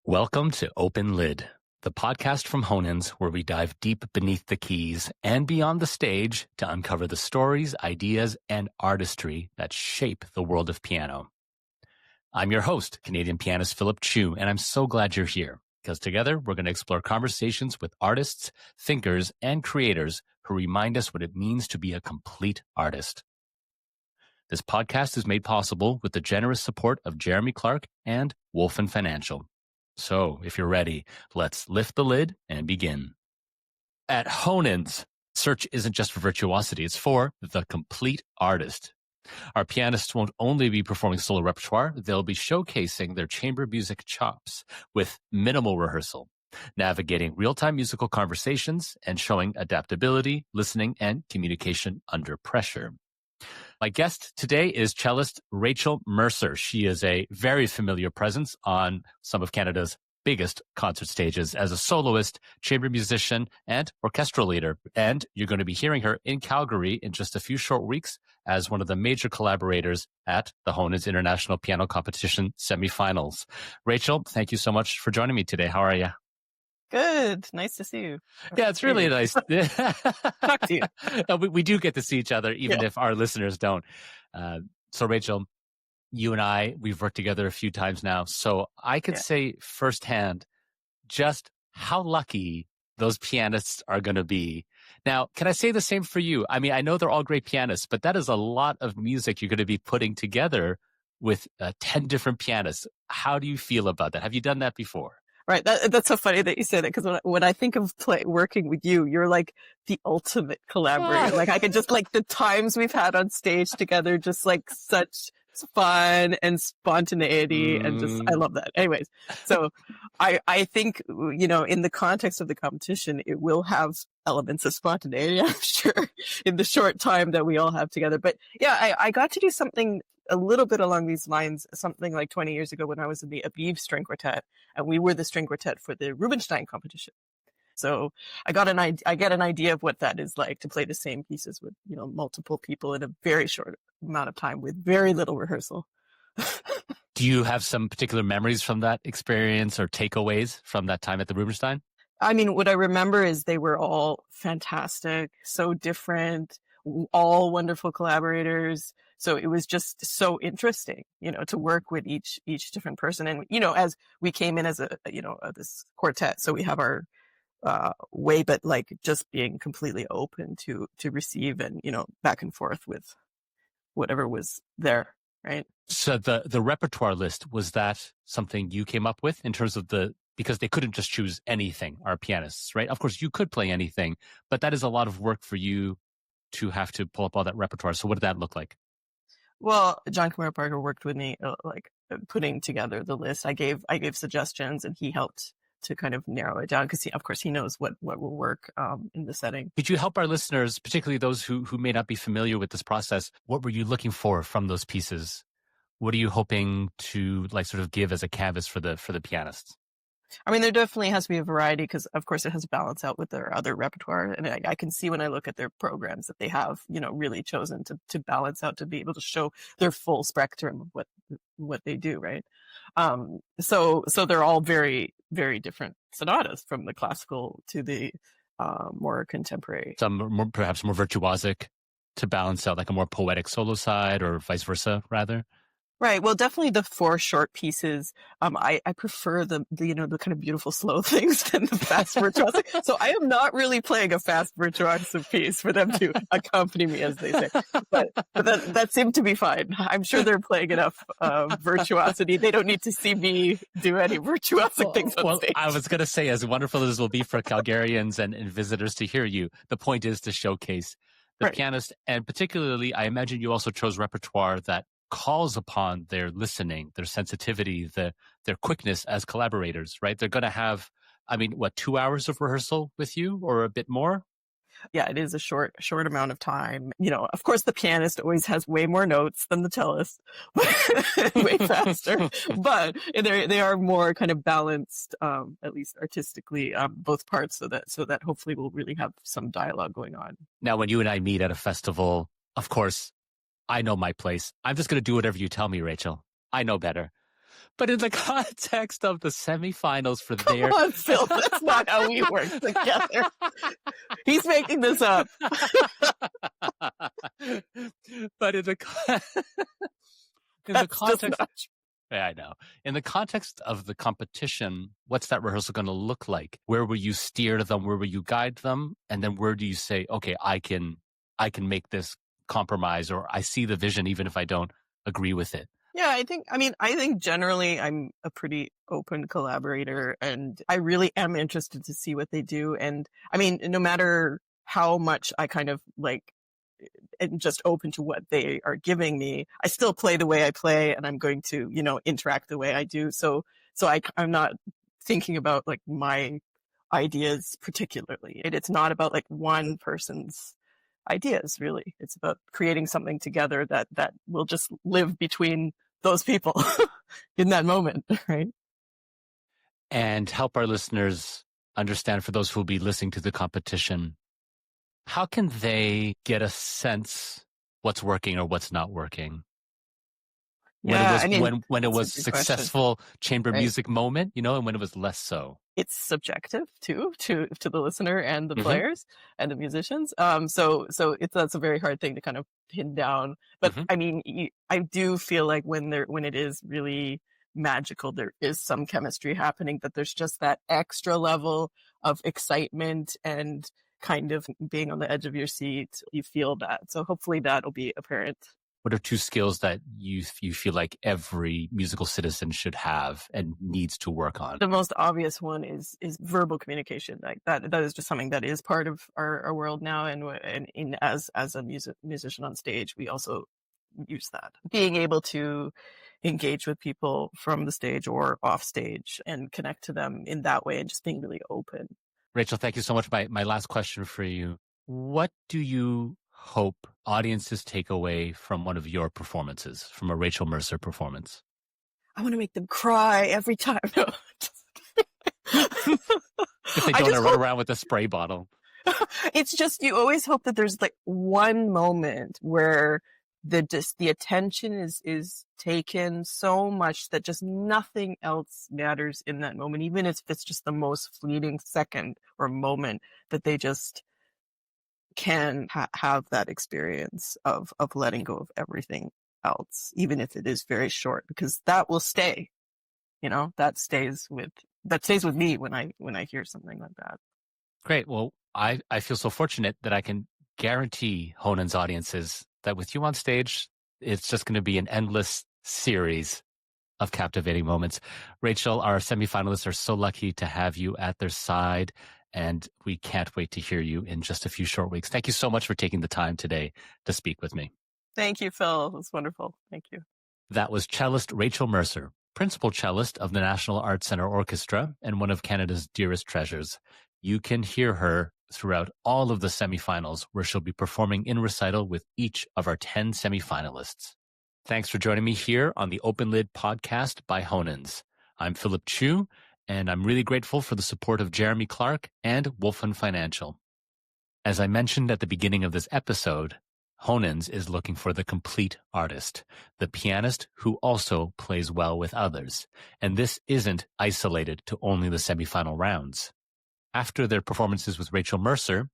Welcome to Open Lid, the podcast from Honens where we dive deep beneath the keys and beyond the stage to uncover the stories, ideas, and artistry that shape the world of piano. I'm your host, Canadian pianist Philip Chu, and I'm so glad you're here because together we're going to explore conversations with artists, thinkers, and creators who remind us what it means to be a complete artist. This podcast is made possible with the generous support of Jeremy Clark and Wolfen Financial. So, if you're ready, let's lift the lid and begin. At Honens, search isn't just for virtuosity, it's for the complete artist. Our pianists won't only be performing solo repertoire, they'll be showcasing their chamber music chops with minimal rehearsal, navigating real-time musical conversations, and showing adaptability, listening, and communication under pressure. My guest today is cellist Rachel Mercer. She is a very familiar presence on some of Canada's biggest concert stages as a soloist, chamber musician, and orchestral leader. And you're going to be hearing her in Calgary in just a few short weeks as one of the major collaborators at the Honens International Piano Competition Semifinals. Rachel, thank you so much for joining me today. How are you? Good. Nice to see you. Yeah, it's really nice. Talk to you. We do get to see each other, even if our listeners don't. So Rachel, you and I, we've worked together a few times now. So I could say firsthand just how lucky those pianists are going to be. Now, can I say the same for you? I mean, I know they're all great pianists, but that is a lot of music you're going to be putting together with 10 different pianists. How do you feel about that? Have you done that before? Right. That's so funny that you say that because when I think of working with you, you're like the ultimate collaborator. Like I could just like the times we've had on stage together, just like such fun and spontaneity and just, I love that. Anyways, so I think, you know, in the context of the competition, it will have elements of spontaneity, I'm sure, in the short time that we all have together. But yeah, I got to do something a little bit along these lines, something like 20 years ago when I was in the Isidore String Quartet, and we were the string quartet for the Rubinstein competition. So I get an idea of what that is like to play the same pieces with, you know, multiple people in a very short amount of time with very little rehearsal. Do you have some particular memories from that experience or takeaways from that time at the Rubinstein? I mean, what I remember is they were all fantastic, so different, all wonderful collaborators. So it was just so interesting, you know, to work with each different person. And, you know, as we came in as this quartet, so we have our way, but like just being completely open to receive and, you know, back and forth with whatever was there. Right. So the repertoire list, was that something you came up with in terms of because they couldn't just choose anything, our pianists, right? Of course, you could play anything, but that is a lot of work for you to have to pull up all that repertoire. So what did that look like? Well, John Camara Parker worked with me, putting together the list. I gave suggestions and he helped to kind of narrow it down because of course he knows what will work in the setting. Could you help our listeners, particularly those who may not be familiar with this process? What were you looking for from those pieces? What are you hoping to like sort of give as a canvas for the pianists? I mean, there definitely has to be a variety because, of course, it has to balance out with their other repertoire. And I can see when I look at their programs that they have, you know, really chosen to balance out to be able to show their full spectrum of what they do, right? So they're all very, very different sonatas from the classical to the more contemporary. Some perhaps more virtuosic to balance out like a more poetic solo side or vice versa, rather. Right. Well, definitely the 4 short pieces. I prefer the kind of beautiful slow things than the fast virtuoso. So I am not really playing a fast virtuoso piece for them to accompany me, as they say. But that seemed to be fine. I'm sure they're playing enough virtuosity. They don't need to see me do any virtuosic things on stage. I was going to say, as wonderful as it will be for Calgarians and visitors to hear you, the point is to showcase the pianist. And particularly, I imagine you also chose repertoire that calls upon their listening, their sensitivity, their quickness as collaborators, right? They're going to have, 2 hours of rehearsal with you or a bit more? Yeah, it is a short amount of time. You know, of course, the pianist always has way more notes than the cellist, way faster. But they are more kind of balanced, at least artistically, both parts, so that hopefully we'll really have some dialogue going on. Now, when you and I meet at a festival, of course, I know my place. I'm just going to do whatever you tell me, Rachel. I know better. But in the context of the semifinals for their... Come on, Phil, that's not how we work together. He's making this up. But in the context... Yeah, I know. In the context of the competition, what's that rehearsal going to look like? Where will you steer them? Where will you guide them? And then where do you say, okay, I can make this compromise, or I see the vision even if I don't agree with it? Yeah, I think generally I'm a pretty open collaborator, and I really am interested to see what they do. And I mean, no matter how much I kind of like, and just open to what they are giving me, I still play the way I play, and I'm going to, interact the way I do. So I'm not thinking about like my ideas particularly. It's not about like one person's ideas, really. It's about creating something together that will just live between those people in that moment, right? And help our listeners understand, for those who will be listening to the competition, how can they get a sense what's working or what's not working? When it was successful chamber music moment, and when it was less so. It's subjective too, to the listener and the players and the musicians. So that's a very hard thing to kind of pin down. But I mean, I do feel like when it is really magical, there is some chemistry happening, that there's just that extra level of excitement and kind of being on the edge of your seat. You feel that. So hopefully that'll be apparent. What are two skills that you feel like every musical citizen should have and needs to work on? The most obvious one is verbal communication. Like that is just something that is part of our world now. And as a musician on stage, we also use that. Being able to engage with people from the stage or off stage and connect to them in that way, and just being really open. Rachel, thank you so much. My last question for you. What do you hope audiences take away from one of your performances, from a Rachel Mercer performance? I want to make them cry every time. No. If they don't run around with a spray bottle. It's just, you always hope that there's like one moment where the attention is taken so much that just nothing else matters in that moment, even if it's just the most fleeting second or moment, that they just can have that experience of letting go of everything else, even if it is very short, because that will stay. That stays with me when I hear something like that. Great. Well, I feel so fortunate that I can guarantee Honens audiences that with you on stage, it's just going to be an endless series of captivating moments. Rachel, our semifinalists are so lucky to have you at their side, and we can't wait to hear you in just a few short weeks. Thank you so much for taking the time today to speak with me. Thank you, Phil. It was wonderful. Thank you. That was cellist Rachel Mercer, principal cellist of the National Arts Centre Orchestra and one of Canada's dearest treasures. You can hear her throughout all of the semifinals, where she'll be performing in recital with each of our 10 semifinalists. Thanks for joining me here on the Open Lid podcast by Honens. I'm Philip Chu, and I'm really grateful for the support of Jeremy Clark and Wolfen Financial. As I mentioned at the beginning of this episode, Honens is looking for the complete artist, the pianist who also plays well with others. And this isn't isolated to only the semifinal rounds. After their performances with Rachel Mercer,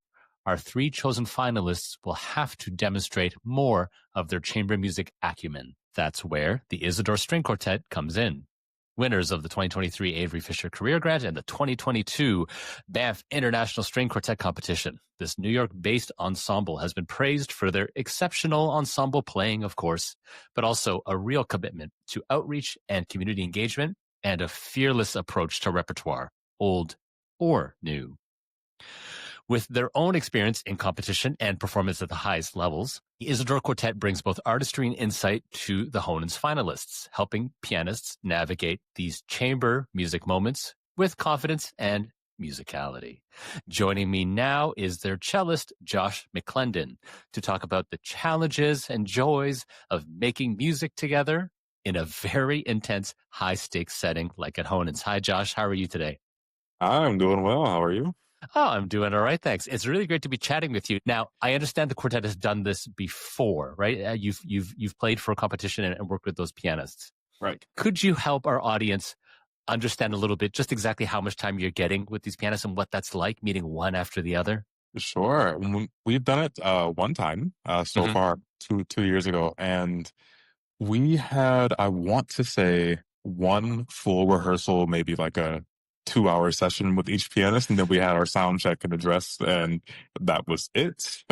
our 3 chosen finalists will have to demonstrate more of their chamber music acumen. That's where the Isidore String Quartet comes in. Winners of the 2023 Avery Fisher Career Grant and the 2022 Banff International String Quartet Competition. This New York-based ensemble has been praised for their exceptional ensemble playing, of course, but also a real commitment to outreach and community engagement, and a fearless approach to repertoire, old or new. With their own experience in competition and performance at the highest levels, the Isidore Quartet brings both artistry and insight to the Honens finalists, helping pianists navigate these chamber music moments with confidence and musicality. Joining me now is their cellist, Josh McClendon, to talk about the challenges and joys of making music together in a very intense, high-stakes setting like at Honens. Hi, Josh. How are you today? I'm doing well. How are you? Oh, I'm doing all right, thanks. It's really great to be chatting with you. Now, I understand the quartet has done this before, right? You've played for a competition and worked with those pianists. Right. Could you help our audience understand a little bit just exactly how much time you're getting with these pianists and what that's like, meeting one after the other? Sure. We've done it one time so Mhm. far, 2 years ago, and we had, I want to say, one full rehearsal, maybe like a 2-hour session with each pianist, and then we had our sound check and address, and that was it.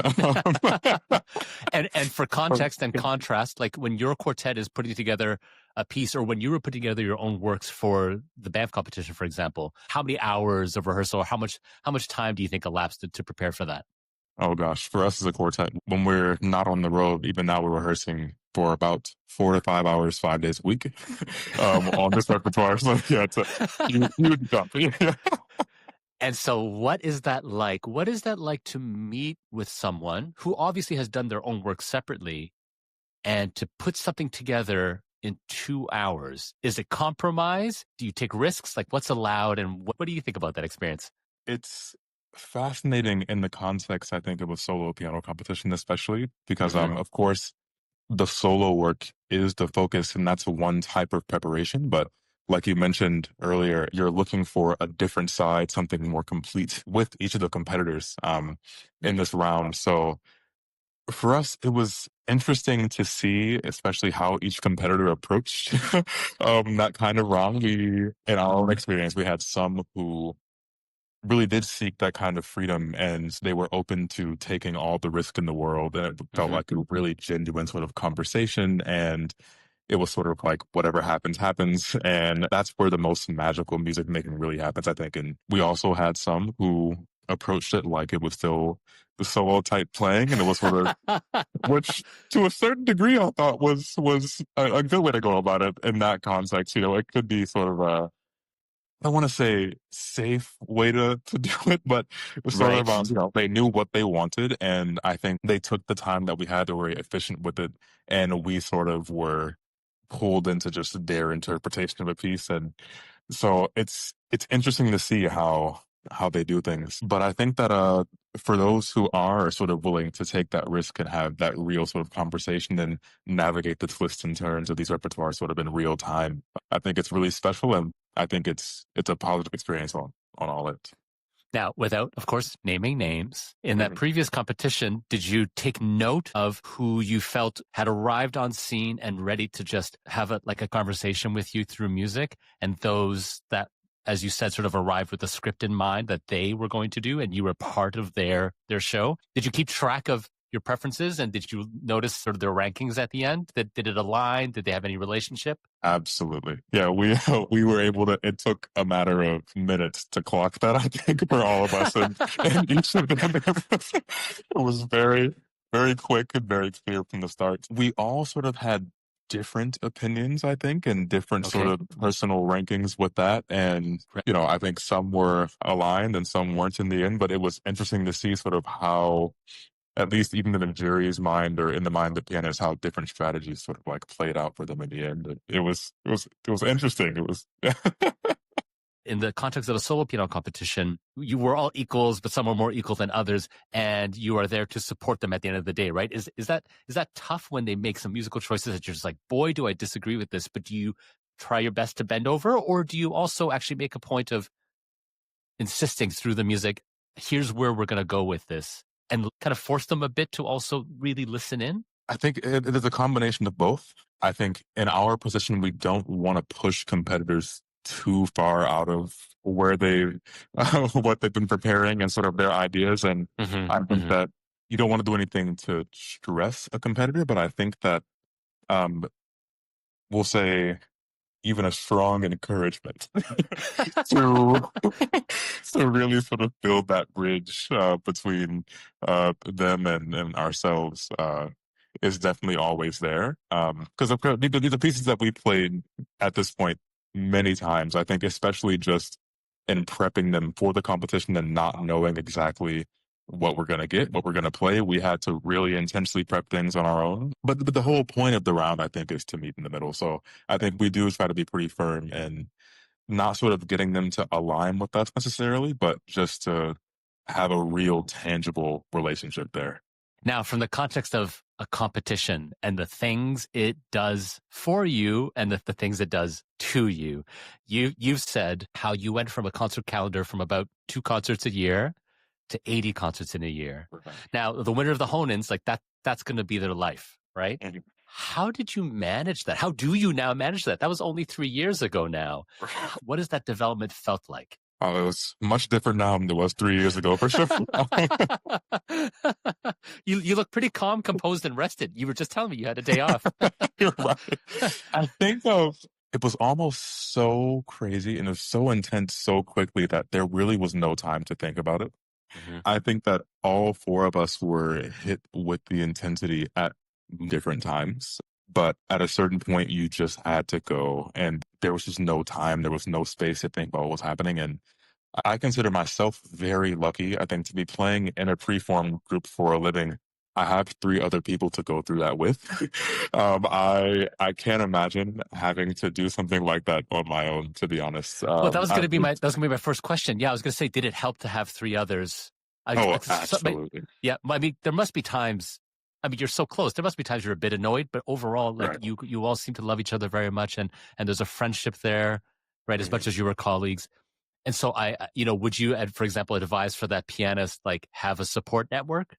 And for context and contrast, like when your quartet is putting together a piece, or when you were putting together your own works for the Banff competition, for example, how many hours of rehearsal, or how much time do you think elapsed to prepare for that? Oh gosh, for us as a quartet, when we're not on the road, even now we're rehearsing for about 4 to 5 hours, 5 days a week, on this repertoire. So yeah, it's a huge jump. Yeah. And so what is that like? What is that like to meet with someone who obviously has done their own work separately and to put something together in 2 hours? Is it compromise? Do you take risks? Like what's allowed? And what do you think about that experience? It's fascinating in the context, I think, of a solo piano competition, especially because, Mhm. of course, the solo work is the focus, and that's one type of preparation. But like you mentioned earlier, you're looking for a different side, something more complete with each of the competitors in this round. So for us, it was interesting to see, especially how each competitor approached that kind of round. In our own experience, we had some who really did seek that kind of freedom, and they were open to taking all the risk in the world, and it felt Mhm. like a really genuine sort of conversation, and it was sort of like whatever happens happens, and that's where the most magical music making really happens, I think. And we also had some who approached it like it was still the solo type playing, and it was sort of, which to a certain degree I thought was a good way to go about it in that context. It could be sort of a, I want to say, safe way to do it, but it was sort Right. of, they knew what they wanted. And I think they took the time that we had to were efficient with it. And we sort of were pulled into just their interpretation of a piece. And so it's interesting to see how they do things. But I think that, for those who are sort of willing to take that risk and have that real sort of conversation and navigate the twists and turns of these repertoires sort of in real time, I think it's really special, and I think it's a positive experience on all it. Now, without, of course, naming names, in that Mhm. previous competition, did you take note of who you felt had arrived on scene and ready to just have a conversation with you through music, and those that, as you said, sort of arrived with a script in mind that they were going to do, and you were part of their show? Did you keep track of your preferences, and did you notice sort of their rankings at the end? Did it align? Did they have any relationship? Absolutely. Yeah, we we were able to, it took a matter of minutes to clock that, I think, for all of us. And each of them, it was very, very quick and very clear from the start. We all sort of had different opinions, I think, and different sort Okay. of personal rankings with that. And, Right. I think some were aligned and some weren't in the end, but it was interesting to see sort of how, at least even in the jury's mind or in the mind of the pianist, how different strategies sort of like played out for them in the end. It was interesting. It was In the context of a solo piano competition, you were all equals, but some were more equal than others, and you are there to support them at the end of the day, right? Is that tough when they make some musical choices that you're just like, boy, do I disagree with this, but do you try your best to bend over, or do you also actually make a point of insisting through the music, here's where we're going to go with this, and kind of force them a bit to also really listen in? I think it is a combination of both. I think in our position, we don't want to push competitors too far out of where they what they've been preparing and sort of their ideas. And Mm-hmm, I think mm-hmm. that you don't want to do anything to stress a competitor, but I think that, um, we'll say, even a strong encouragement to to really sort of build that bridge between them and ourselves is definitely always there. Because of course, these are pieces that we played at this point many times. I think, especially just in prepping them for the competition and not knowing exactly what we're going to get, what we're going to play, we had to really intensely prep things on our own. But the whole point of the round, I think, is to meet in the middle. So I think we do try to be pretty firm and not sort of getting them to align with us necessarily, but just to have a real tangible relationship there. Now, from the context of a competition and the things it does for you and the things it does to you, you've said how you went from a concert calendar from about 2 concerts a year to 80 concerts in a year. Right. Now, the winner of the Honens, like that's going to be their life, right? Mm-hmm. How did you manage that? How do you now manage that? That was only 3 years ago now. What has that development felt like? Oh, it was much different now than it was 3 years ago, for sure. You look pretty calm, composed, and rested. You were just telling me you had a day off. You're right. I think it was almost so crazy and it was so intense so quickly that there really was no time to think about it. Mm-hmm. I think that all 4 of us were hit with the intensity at different times. But at a certain point, you just had to go, and there was just no time. There was no space to think about what was happening. And I consider myself very lucky, I think, to be playing in a preformed group for a living. I have 3 other people to go through that with. I can't imagine having to do something like that on my own, to be honest. Well, that was going to be my first question. Yeah, I was going to say, did it help to have 3 others? Absolutely. Yeah, I mean, there must be times. I mean, you're so close. There must be times you're a bit annoyed, but overall, like right. you all seem to love each other very much, and there's a friendship there, right? As much as you were colleagues. And so would you, for example, advise for that pianist, like have a support network?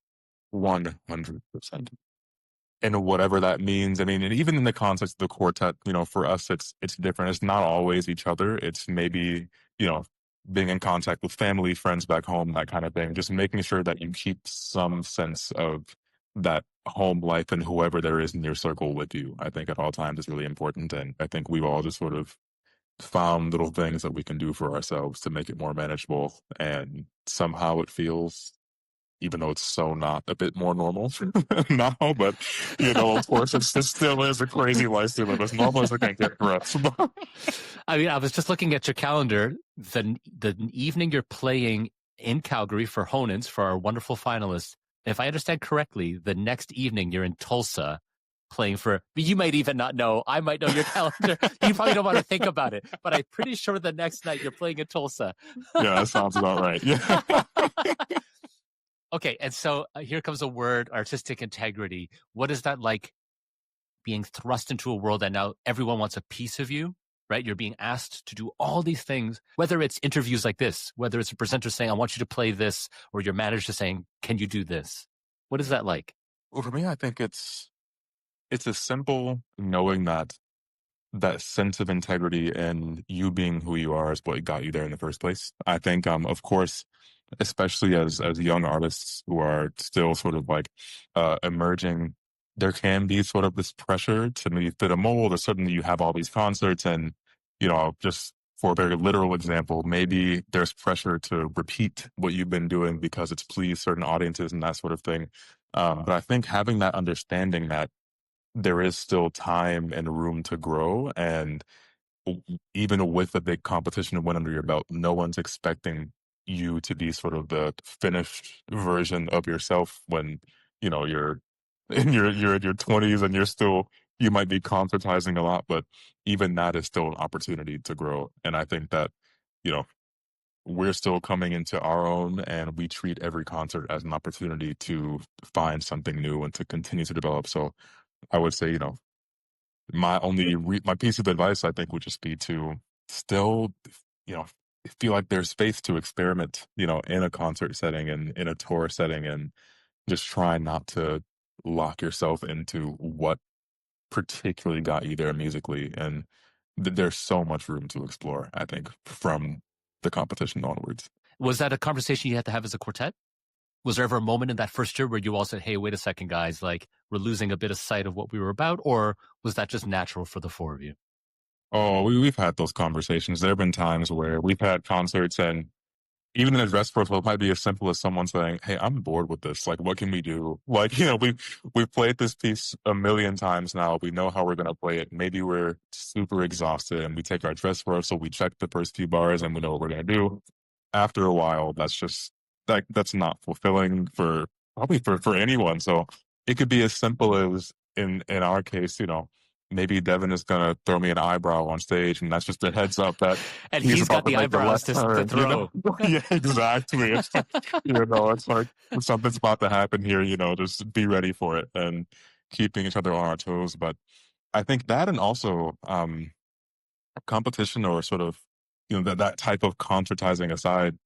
100%. And whatever that means. I mean, and even in the context of the quartet, for us, it's different. It's not always each other. It's maybe, being in contact with family, friends back home, that kind of thing. Just making sure that you keep some sense of that home life and whoever there is in your circle with you, I think at all times is really important. And I think we've all just sort of found little things that we can do for ourselves to make it more manageable. And somehow it feels, even though it's so not, a bit more normal now, but, of course, it still is a crazy life to live, as normal as it can get for us. I mean, I was just looking at your calendar. The evening you're playing in Calgary for Honens, for our wonderful finalists, if I understand correctly, the next evening you're in Tulsa playing for, you might even not know, I might know your calendar. You probably don't want to think about it, but I'm pretty sure the next night you're playing in Tulsa. Yeah, that sounds about right. Yeah. Okay, and so here comes a word, artistic integrity. What is that like, being thrust into a world that now everyone wants a piece of you, right? You're being asked to do all these things, whether it's interviews like this, whether it's a presenter saying, I want you to play this, or your manager saying, can you do this? What is that like? Well, for me, I think it's as simple knowing that sense of integrity and you being who you are is what got you there in the first place. I think, of course, especially as young artists who are still sort of like emerging, there can be sort of this pressure to maybe fit a mold, or suddenly you have all these concerts and, just for a very literal example, maybe there's pressure to repeat what you've been doing because it's pleased certain audiences and that sort of thing. But I think having that understanding that there is still time and room to grow, and even with a big competition to win under your belt, no one's expecting you to be sort of the finished version of yourself when, you're in your 20s and you might be concertizing a lot, but even that is still an opportunity to grow. And I think that, we're still coming into our own, and we treat every concert as an opportunity to find something new and to continue to develop. So I would say, my piece of advice, I think, would just be to still, feel like there's space to experiment, in a concert setting and in a tour setting, and just try not to lock yourself into what particularly got you there musically. And there's so much room to explore, I think, from the competition onwards. Was that a conversation you had to have as a quartet? Was there ever a moment in that first year where you all said, hey, wait a second, guys, like we're losing a bit of sight of what we were about? Or was that just natural for the 4 of you? Oh, we've had those conversations. There have been times where we've had concerts, and even in a dress rehearsal, it might be as simple as someone saying, hey, I'm bored with this. Like, what can we do? Like, we've played this piece a million times now. We know how we're going to play it. Maybe we're super exhausted and we take our dress rehearsal, we check the first few bars and we know what we're going to do. After a while, that's just, that's not fulfilling probably for anyone. So it could be as simple as, in our case, maybe Devin is going to throw me an eyebrow on stage, and that's just a heads up that And he's got about the to make a eyebrows left to turn, you know? throw. Yeah, exactly. It's like, it's like something's about to happen here, just be ready for it and keeping each other on our toes. But I think that, and also competition, or sort of, that type of concertizing aside,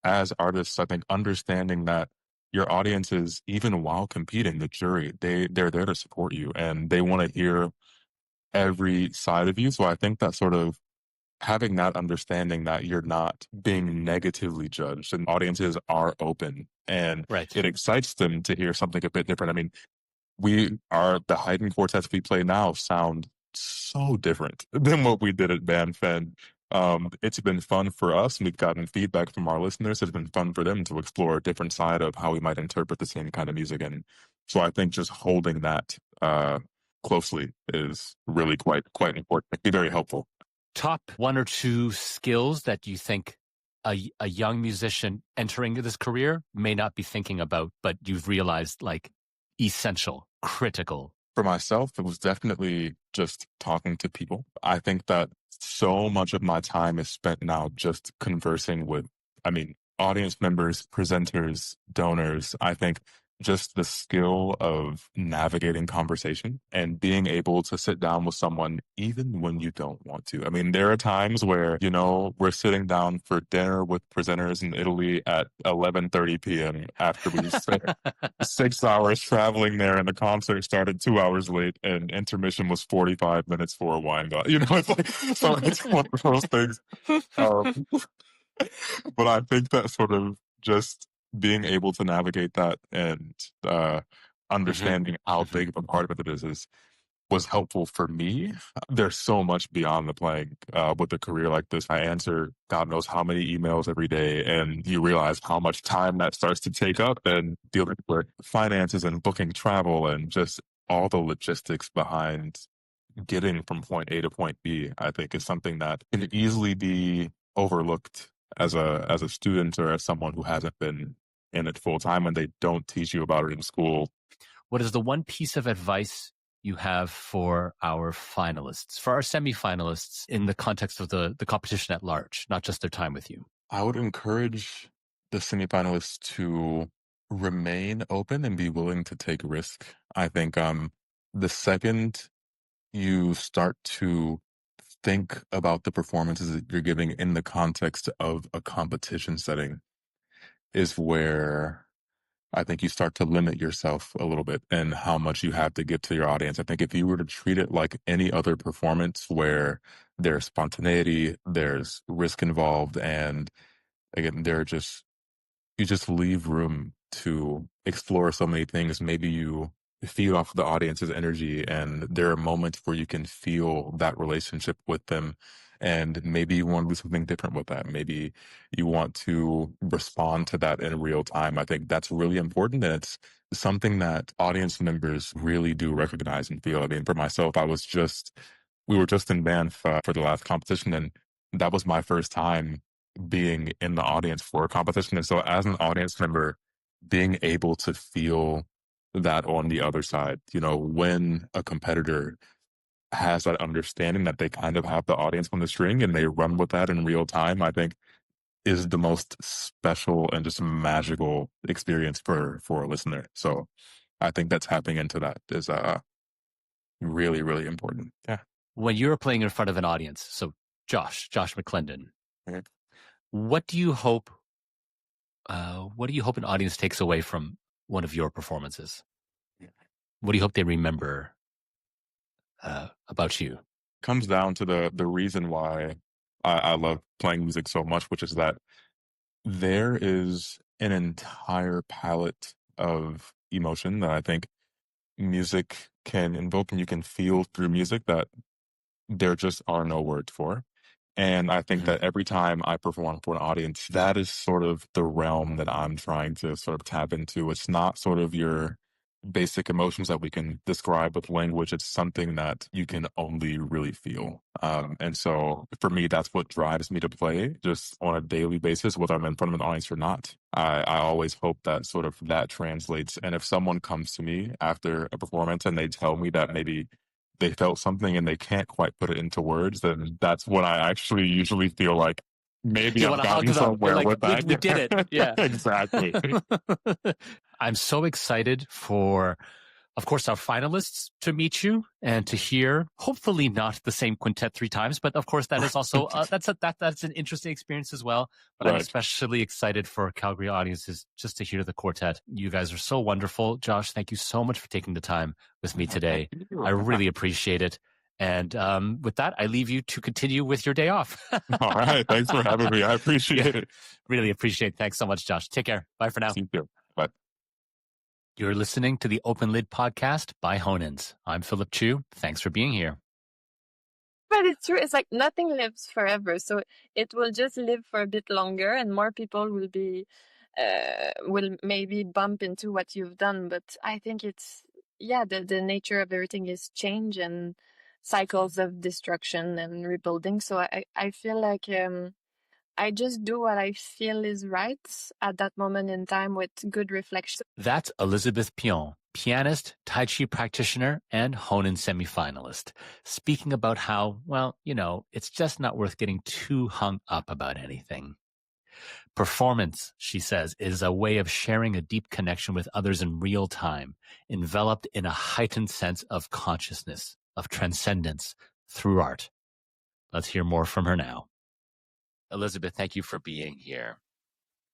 as artists, I think understanding that your audiences, even while competing, the jury, they're there to support you, and they want to hear every side of you. So I think that sort of having that understanding that you're not being negatively judged, and audiences are open, and Right. it excites them to hear something a bit different. I mean, the Haydn quartets we play now sound so different than what we did at Banfen. It's been fun for us, and we've gotten feedback from our listeners. It's been fun for them to explore a different side of how we might interpret the same kind of music. And so I think just holding that closely is really quite important. It'd be very helpful. Top 1 or 2 skills that you think a young musician entering this career may not be thinking about, but you've realized like essential, critical? For myself, it was definitely just talking to people. I think that so much of my time is spent now just conversing with, audience members, presenters, donors. I think just the skill of navigating conversation and being able to sit down with someone even when you don't want to. I mean, there are times where, we're sitting down for dinner with presenters in Italy at 11:30 p.m. after we spent 6 hours traveling there, and the concert started 2 hours late, and intermission was 45 minutes for a wine glass. It's like, so it's one of those things. But I think that sort of just being able to navigate that and understanding how big of a part of it was helpful for me. There's so much beyond the playing with a career like this. I answer God knows how many emails every day, and you realize how much time that starts to take up, and dealing with finances and booking travel and just all the logistics behind getting from point A to point B, I think is something that can easily be overlooked as a student or as someone who hasn't been in it full time, and they don't teach you about it in school. What is the one piece of advice you have for our finalists, for our semifinalists, in the context of the competition at large, not just their time with you? I would encourage the semifinalists to remain open and be willing to take risk. I think the second you start to think about the performances that you're giving in the context of a competition setting is where I think you start to limit yourself a little bit and how much you have to give to your audience. I think if you were to treat it like any other performance where there's spontaneity, there's risk involved, and again, you just leave room to explore so many things. Maybe you feed off the audience's energy, and there are moments where you can feel that relationship with them. And maybe you want to do something different with that. Maybe you want to respond to that in real time. I think that's really important. And it's something that audience members really do recognize and feel. I mean, for myself, we were just in Banff for the last competition, and that was my first time being in the audience for a competition. And so as an audience member, being able to feel that on the other side, when a competitor has that understanding that they kind of have the audience on the string and they run with that in real time, I think is the most special and just magical experience for a listener. So I think that tapping into that is really, really important. Yeah. When you're playing in front of an audience, so Josh McClendon, what do you hope an audience takes away from one of your performances? What do you hope they remember about you? Comes down to the reason why I love playing music so much, which is that there is an entire palette of emotion that I think music can invoke, and you can feel through music that there just are no words for. And I think that every time I perform for an audience, that is sort of the realm that I'm trying to sort of tap into. It's not sort of your basic emotions that we can describe with language. It's something that you can only really feel. And so for me, that's what drives me to play just on a daily basis, whether I'm in front of an audience or not. I always hope that sort of that translates. And if someone comes to me after a performance and they tell me that maybe they felt something and they can't quite put it into words, then that's when I actually usually feel like maybe You I've want to hug gotten them. You're somewhere like, with that. we did it. Yeah. Exactly. I'm so excited for, of course, our finalists to meet you and to hear, hopefully not the same quintet 3 times, but of course that is also, that's an interesting experience as well. But I'm Right. especially excited for Calgary audiences just to hear the quartet. You guys are so wonderful. Josh, thank you so much for taking the time with me today. I really appreciate it. And with that, I leave you to continue with your day off. All right. Thanks for having me. I appreciate it. Really appreciate it. Thanks so much, Josh. Take care. Bye for now. See you. Bye. You're listening to the Open Lid podcast by Honens. I'm Philip Chu. Thanks for being here. But it's true. It's like nothing lives forever. So it will just live for a bit longer and more people will maybe bump into what you've done. But I think it's, the nature of everything is change and cycles of destruction and rebuilding. So I feel like I just do what I feel is right at that moment in time with good reflection. That's Élisabeth Pion, pianist, Tai Chi practitioner, and Honens semifinalist, speaking about how, well, it's just not worth getting too hung up about anything. Performance, she says, is a way of sharing a deep connection with others in real time, enveloped in a heightened sense of consciousness, of transcendence through art. Let's hear more from her now. Élisabeth, thank you for being here.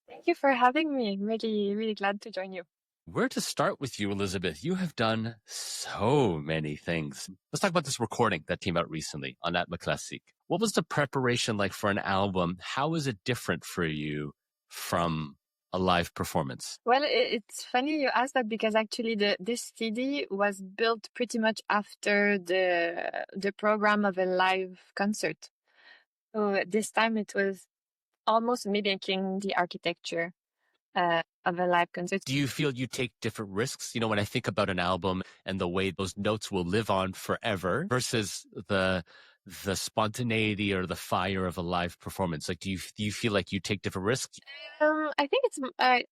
Thank you for having me. Really, really glad to join you. Where to start with you, Élisabeth? You have done so many things. Let's talk about this recording that came out recently on At McClendon. What was the preparation like for an album? How is it different for you from a live performance? Well, it's funny you asked that because actually this CD was built pretty much after the program of a live concert. So this time it was almost mimicking the architecture of a live concert. Do you feel you take different risks? When I think about an album and the way those notes will live on forever versus the spontaneity or the fire of a live performance, like do you feel like you take different risks? I think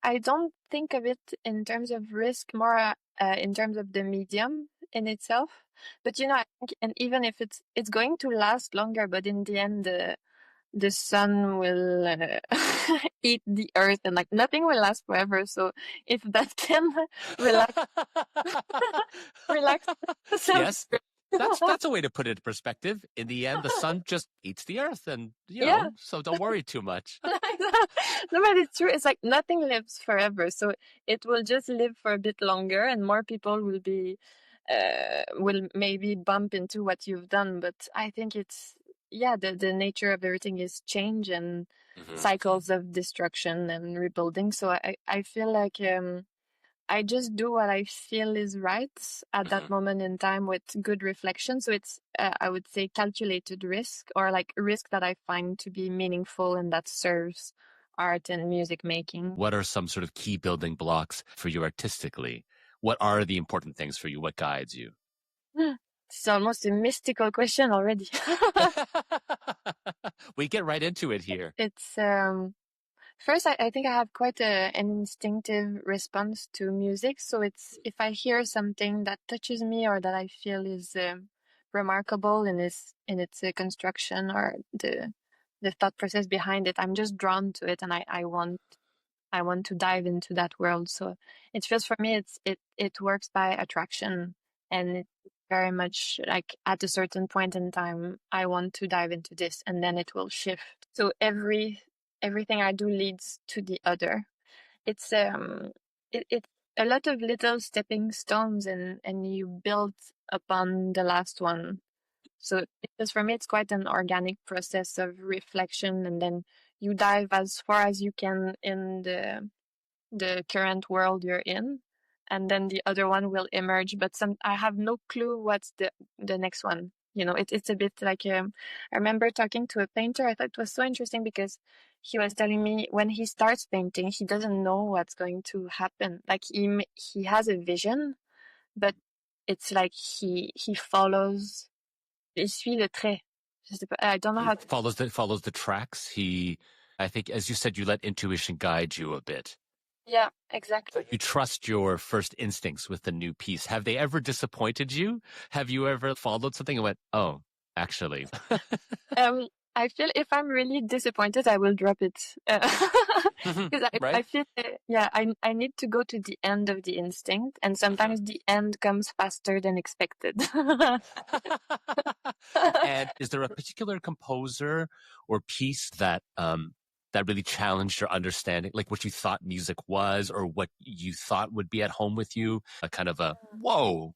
I don't think of it in terms of risk, more in terms of the medium in itself. But I think, and even if it's going to last longer, but in the end the sun will eat the earth, and like nothing will last forever. So if that can relax, yes, that's a way to put it in perspective. In the end, the sun just eats the earth, and so don't worry too much. No, but it's true. It's like nothing lives forever, so it will just live for a bit longer, and more people will maybe bump into what you've done. But I think it's the nature of everything is change and cycles of destruction and rebuilding. So I feel like I just do what I feel is right at that moment in time with good reflection. So it's, I would say, calculated risk, or like risk that I find to be meaningful and that serves art and music making. What are some sort of key building blocks for you artistically? What are the important things for you? What guides you? It's almost a mystical question already. We get right into it here. It's first, I think I have quite an instinctive response to music. So it's if I hear something that touches me or that I feel is remarkable in its construction or the thought process behind it, I'm just drawn to it, and I want to dive into that world. So it feels, for me, it works by attraction, and it's very much like at a certain point in time, I want to dive into this, and then it will shift. So everything I do leads to the other. It's it's a lot of little stepping stones, and you build upon the last one. So because for me, it's quite an organic process of reflection, and then you dive as far as you can in the current world you're in, and then the other one will emerge. But I have no clue what's the next one. It's a bit like I remember talking to a painter. I thought it was so interesting because he was telling me when he starts painting, he doesn't know what's going to happen. Like he has a vision, but it's like he follows. Il suit le trait. I don't know how to... follows the tracks. I think, as you said, you let intuition guide you a bit. Yeah, exactly. You trust your first instincts with the new piece. Have they ever disappointed you? Have you ever followed something and went, oh, actually? I feel if I'm really disappointed, I will drop it. Because I Right? feel, I need to go to the end of the instinct, and sometimes the end comes faster than expected. And is there a particular composer or piece that that really challenged your understanding, like what you thought music was or what you thought would be at home with you? A kind of a, whoa,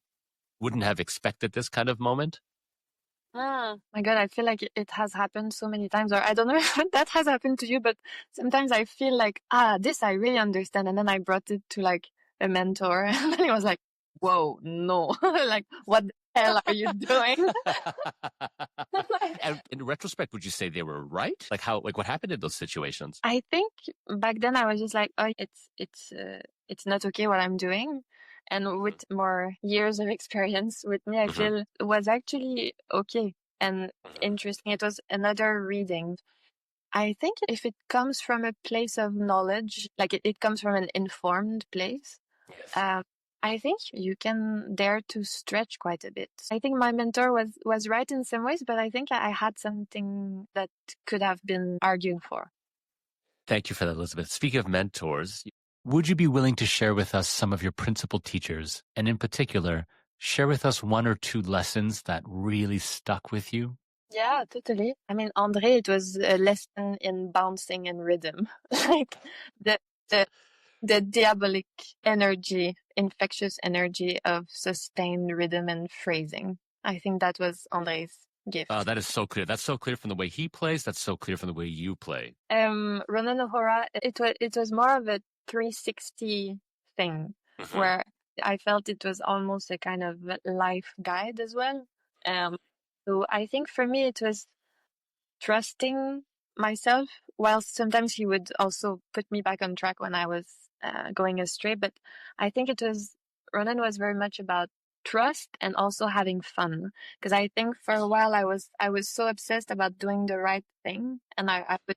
wouldn't have expected this kind of moment? My God, I feel like it has happened so many times, or I don't know if that has happened to you, but sometimes I feel like, this I really understand. And then I brought it to like a mentor and then he was like, whoa, no, like, what the hell are you doing? And in retrospect, would you say they were right? Like what happened in those situations? I think back then I was just like, oh, it's not okay what I'm doing. And with more years of experience with me, I feel it was actually okay and interesting. It was another reading. I think if it comes from a place of knowledge, like it comes from an informed place, Yes. I think you can dare to stretch quite a bit. I think my mentor was right in some ways, but I think I had something that could have been argued for. Thank you for that, Élisabeth. Speaking of mentors, would you be willing to share with us some of your principal teachers? And in particular, share with us one or two lessons that really stuck with you? Yeah, totally. I mean, André, it was a lesson in bouncing and rhythm. Like the the the diabolic energy, infectious energy of sustained rhythm and phrasing. I think that was André's gift. That is so clear. That's so clear from the way he plays. That's so clear from the way you play. Ronan O'Hara, it was more of a 360 thing where I felt it was almost a kind of life guide as well. So I think for me it was trusting myself, whilst sometimes he would also put me back on track when I was going astray. But I think Ronan was very much about trust and also having fun. Because I think for a while I was so obsessed about doing the right thing, and I would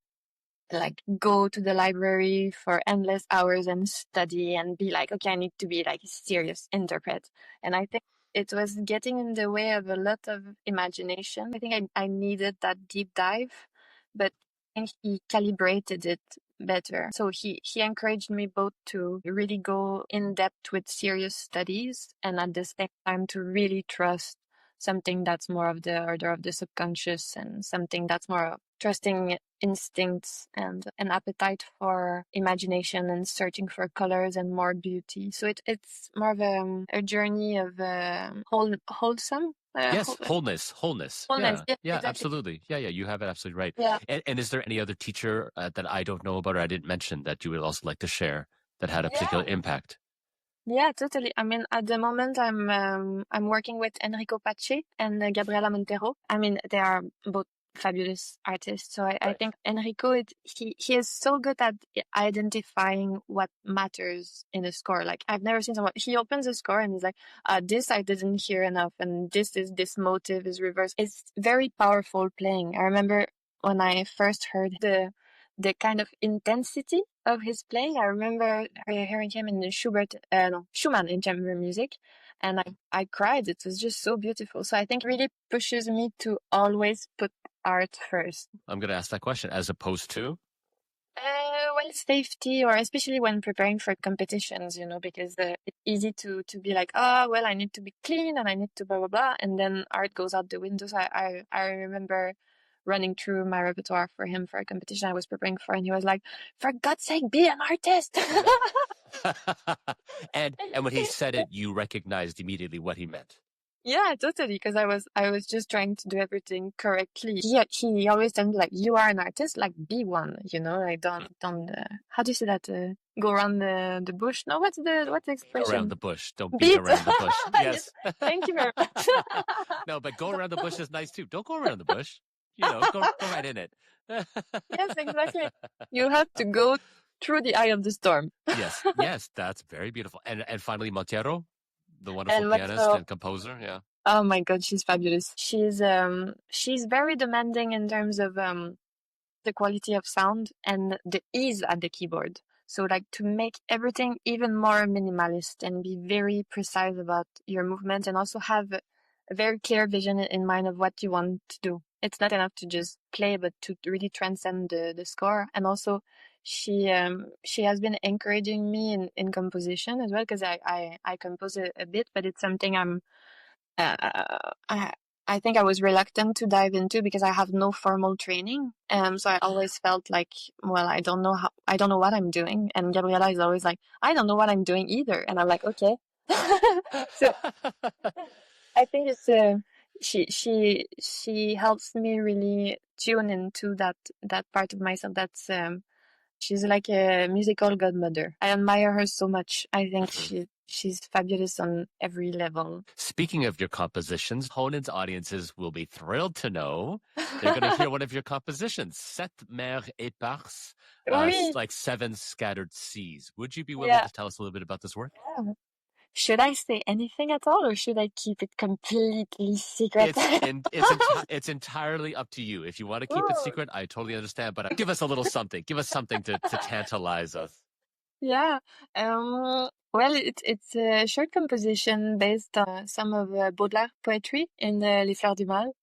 like go to the library for endless hours and study and be like, okay, I need to be like a serious interpret. And I think it was getting in the way of a lot of imagination. I think I needed that deep dive, but I think he calibrated it better. So he encouraged me both to really go in depth with serious studies and at the same time to really trust something that's more of the order of the subconscious and something that's more trusting instincts and an appetite for imagination and searching for colors and more beauty. So it's more of a journey of wholesome. Yes, wholeness. Wholeness. Yeah, Exactly. absolutely. Yeah, you have it absolutely right. Yeah. And is there any other teacher that I don't know about or I didn't mention that you would also like to share that had a particular impact? Yeah, totally. I mean, at the moment, I'm working with Enrico Pace and Gabriela Montero. I mean, they are both fabulous artists. So I think Enrico, he is so good at identifying what matters in a score. Like I've never seen someone. He opens a score and he's like, "This I didn't hear enough, and this motive is reversed." It's very powerful playing. I remember when I first heard the kind of intensity of his playing. I remember hearing him in the Schumann in chamber music, and I cried. It was just so beautiful. So I think it really pushes me to always put art first. I'm going to ask that question as opposed to? Well, safety, or especially when preparing for competitions, because it's easy to be like, well, I need to be clean and I need to blah, blah, blah. And then art goes out the window. So I remember running through my repertoire for him for a competition I was preparing for. And he was like, for God's sake, be an artist. and when he said it, you recognized immediately what he meant. Yeah, totally. Because I was just trying to do everything correctly. He always told me like, you are an artist, like be one. Like don't how do you say that? Go around the bush. No, what's the expression? Go around the bush. Don't beat around the bush. Yes. Thank you very much. No, but go around the bush is nice too. Don't go around the bush. Go right in it. Yes, exactly. You have to go through the eye of the storm. Yes, that's very beautiful. And finally, Montero, the wonderful pianist and composer. Yeah. Oh my God, she's fabulous. She's very demanding in terms of the quality of sound and the ease at the keyboard. So like to make everything even more minimalist and be very precise about your movement, and also have a very clear vision in mind of what you want to do. It's not enough to just play, but to really transcend the score. And also she has been encouraging me in composition as well, because I compose a bit, but it's something I think I was reluctant to dive into because I have no formal training. So I always felt like, well, I don't know what I'm doing. And Gabriela is always like, I don't know what I'm doing either. And I'm like, okay. So I think it's she helps me really tune into that part of myself. That's she's like a musical godmother. I admire her so much. I think she's fabulous on every level. Speaking of your compositions, Honens audiences will be thrilled to know they're going to hear one of your compositions, Sept Mer Épars, Oui. like 7 Scattered Seas. Would you be willing to tell us a little bit about this work? Yeah. Should I say anything at all, or should I keep it completely secret? It's entirely up to you. If you want to keep it secret, I totally understand. But give us a little something. Give us something to tantalize us. Yeah. Well, it's a short composition based on some of Baudelaire poetry in Les Fleurs du Mal.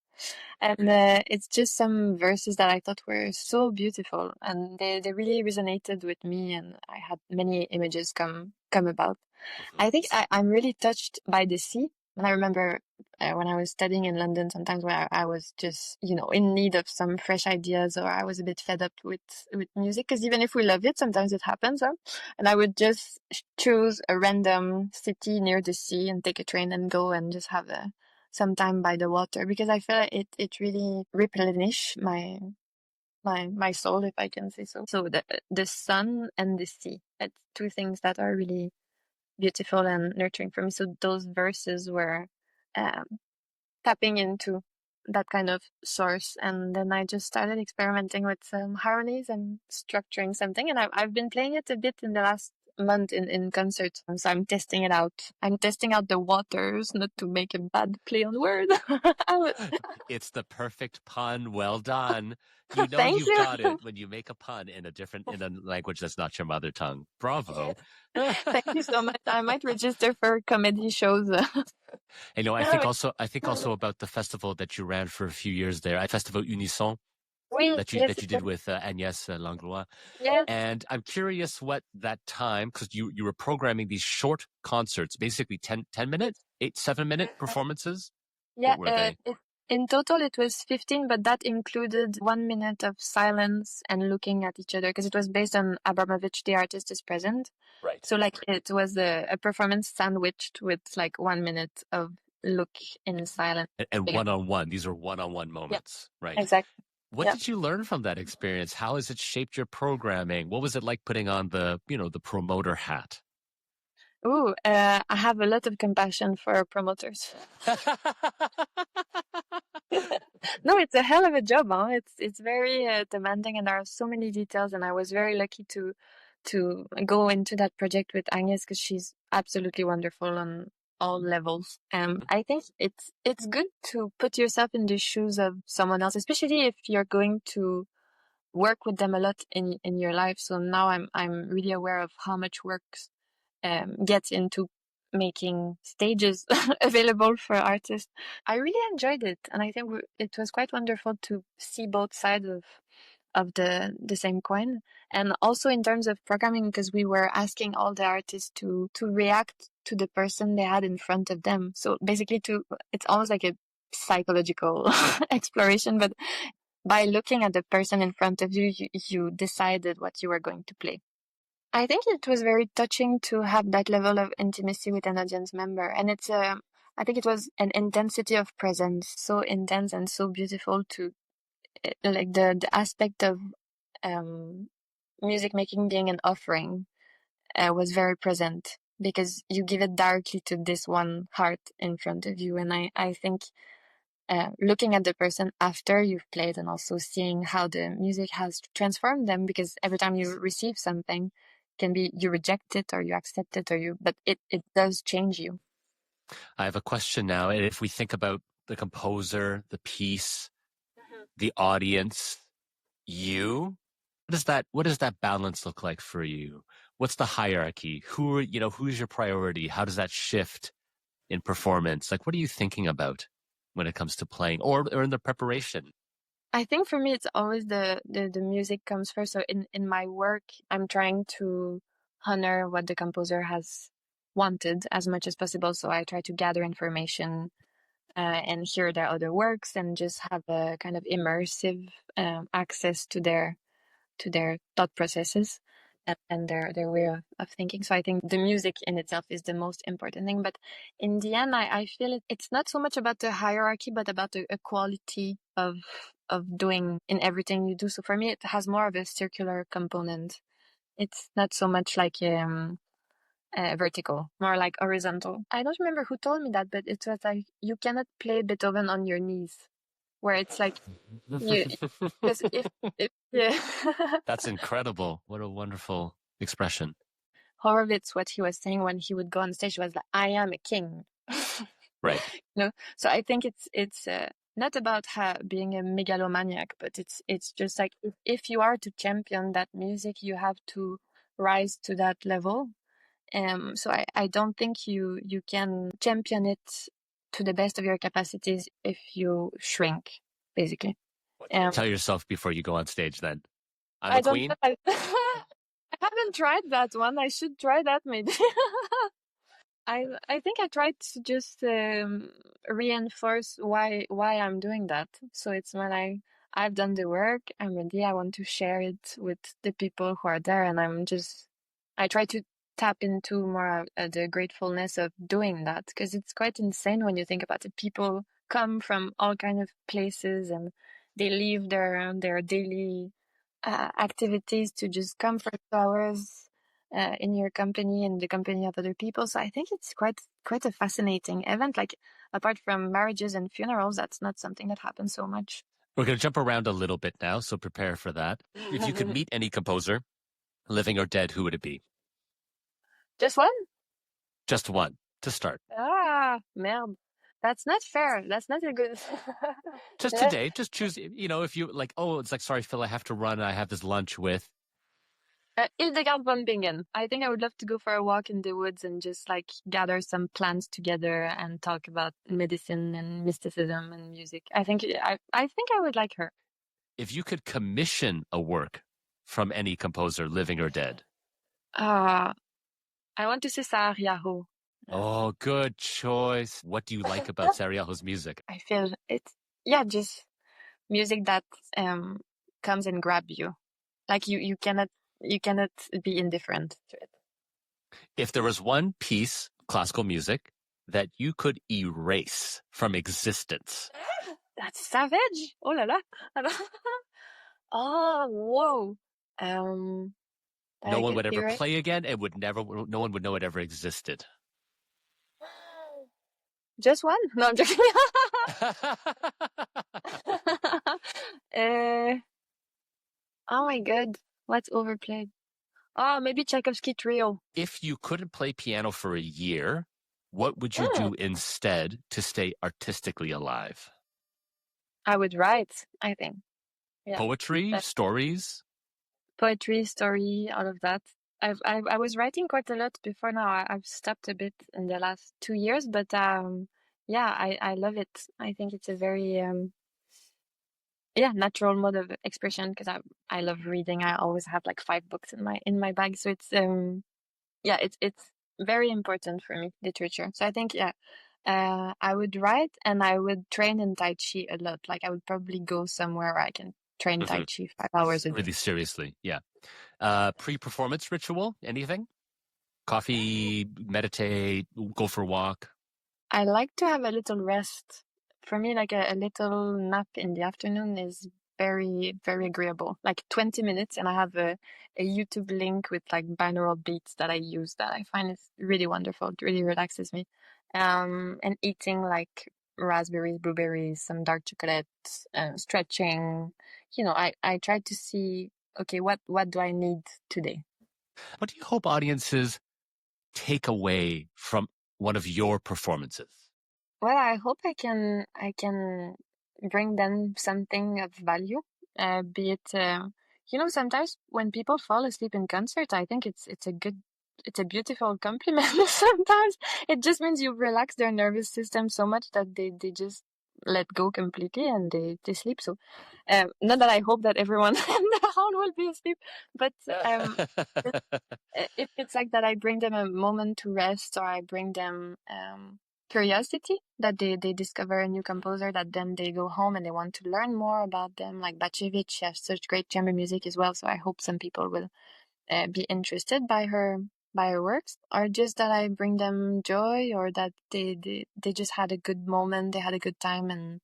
And it's just some verses that I thought were so beautiful, and they really resonated with me, and I had many images come about. I think I'm really touched by the sea. And I remember when I was studying in London, sometimes where I was just, in need of some fresh ideas, or I was a bit fed up with music, because even if we love it, sometimes it happens. Huh? And I would just choose a random city near the sea and take a train and go and just have some time by the water, because I feel like it really replenish my soul, if I can say so. So the sun and the sea, it's two things that are really beautiful and nurturing for me. So those verses were tapping into that kind of source, and then I just started experimenting with some harmonies and structuring something, and I've been playing it a bit in the last month in concerts. So I'm testing it out. I'm testing out the waters, not to make a bad play on word. It's the perfect pun. Well done. You know Thank you've you. got it when you make a pun in a language that's not your mother tongue. Bravo. Thank you so much. I might register for comedy shows. I think also about the festival that you ran for a few years there, Festival Unisson. Oui, that you did with Agnès Langlois. Yes. And I'm curious what that time, because you were programming these short concerts, basically 10 minute, 7-minute performances. Yeah, what were they? In total it was 15, but that included 1 minute of silence and looking at each other, because it was based on Abramovich, the artist is present. Right. So like it was a performance sandwiched with like 1 minute of look in silence. And one-on-one. These are one-on-one moments. Yeah. Right. Exactly. What did you learn from that experience? How has it shaped your programming? What was it like putting on the promoter hat? Oh, I have a lot of compassion for promoters. No, it's a hell of a job, huh? It's very demanding, and there are so many details. And I was very lucky to go into that project with Agnes, because she's absolutely wonderful on all levels. I think it's good to put yourself in the shoes of someone else, especially if you're going to work with them a lot in your life. So now I'm really aware of how much work gets into making stages available for artists. I really enjoyed it, and I think it was quite wonderful to see both sides of the same coin. And also in terms of programming, because we were asking all the artists to react to the person they had in front of them. So basically it's almost like a psychological exploration, but by looking at the person in front of you, you decided what you were going to play. I think it was very touching to have that level of intimacy with an audience member. And I think it was an intensity of presence, so intense and so beautiful, to like the aspect of music making being an offering was very present, because you give it directly to this one heart in front of you. And I think looking at the person after you've played, and also seeing how the music has transformed them, because every time you receive something, can be you reject it or you accept it, but it does change you. I have a question now. And if we think about the composer, the piece, the audience, you, What does that balance look like for you? What's the hierarchy? Who's your priority? How does that shift in performance? Like, what are you thinking about when it comes to playing or in the preparation? I think for me, it's always the music comes first. So in my work, I'm trying to honor what the composer has wanted as much as possible. So I try to gather information and hear their other works and just have a kind of immersive access to their thought processes and their way of thinking. So I think the music in itself is the most important thing. But in the end, I feel it's not so much about the hierarchy, but about a quality of doing in everything you do. So for me, it has more of a circular component. It's not so much like vertical, more like horizontal. I don't remember who told me that, but it was like you cannot play Beethoven on your knees, where it's like because if yeah. That's incredible. What a wonderful expression. Horowitz, what he was saying when he would go on stage was like, "I am a king." Right. So I think it's not about being a megalomaniac, but it's just like if you are to champion that music, you have to rise to that level. So I don't think you can champion it to the best of your capacities if you shrink, basically. Tell yourself before you go on stage then. I'm I a queen. I haven't tried that one. I should try that maybe. I think I tried to just reinforce why I'm doing that. So it's when I've done the work, I'm ready, I want to share it with the people who are there, and I try to tap into more the gratefulness of doing that, because it's quite insane when you think about it. People come from all kind of places and they leave their daily activities to just come for 2 hours in your company and the company of other people. So I think it's quite a fascinating event. Like, apart from marriages and funerals, that's not something that happens so much. We're going to jump around a little bit now, so prepare for that. If you could meet any composer, living or dead, who would it be? Just one? Just one to start. Merde. That's not fair. That's not a good... Just today, just choose, if you like, it's like, sorry, Phil, I have to run. I have this lunch with... Hildegard von Bingen. I think I would love to go for a walk in the woods and just like gather some plants together and talk about medicine and mysticism and music. I think I would like her. If you could commission a work from any composer, living or dead. I want to say Sarajevo. Oh, good choice. What do you like about Sarajevo's music? I feel it's just music that comes and grab you. Like you cannot be indifferent to it. If there was one piece of classical music that you could erase from existence. That's savage. Oh la la. Oh, whoa. No one would ever play again. No one would know it ever existed. Just one? No, I'm joking. Oh my God. What's overplayed? Oh, maybe Tchaikovsky Trio. If you couldn't play piano for a year, what would you do instead to stay artistically alive? I would write, I think. Yeah. Poetry, stories? Poetry, story, all of that. I was writing quite a lot before now. I've stopped a bit in the last 2 years, but I love it. I think it's a very natural mode of expression, because I love reading. I always have like 5 books in my bag, so it's it's very important for me, literature. So I think I would write, and I would train in Tai Chi a lot. Like, I would probably go somewhere where I can train Tai Chi 5 hours a day. Really seriously, yeah. Pre-performance ritual, anything? Coffee, meditate, go for a walk? I like to have a little rest. For me, like a little nap in the afternoon is very, very agreeable. Like 20 minutes, and I have a YouTube link with like binaural beats that I use that I find is really wonderful. It really relaxes me. And eating like raspberries, blueberries, some dark chocolate, stretching. I try to see, okay, what do I need today? What do you hope audiences take away from one of your performances? Well, I hope I can bring them something of value, be it sometimes when people fall asleep in concert, I think it's a beautiful compliment. Sometimes it just means you relax their nervous system so much that they just let go completely and they sleep. So, not that I hope that everyone in the hall will be asleep, but if it's like that, I bring them a moment to rest, or I bring them curiosity that they discover a new composer, that then they go home and they want to learn more about them. Like Bachevich has such great chamber music as well, so I hope some people will be interested by her works, or just that I bring them joy, or that they just had a good moment, they had a good time, and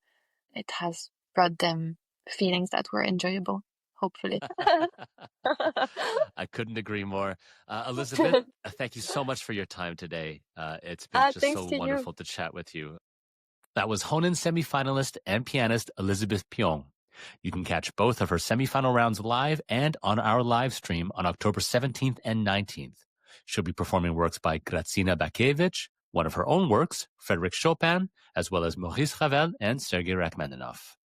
it has brought them feelings that were enjoyable, hopefully. I couldn't agree more. Élisabeth, thank you so much for your time today. It's been just so wonderful to chat with you. That was Honens semifinalist and pianist Élisabeth Pion. You can catch both of her semifinal rounds live and on our live stream on October 17th and 19th. She'll be performing works by Grażyna Bakiewicz, one of her own works, Frédéric Chopin, as well as Maurice Ravel and Sergei Rachmaninoff.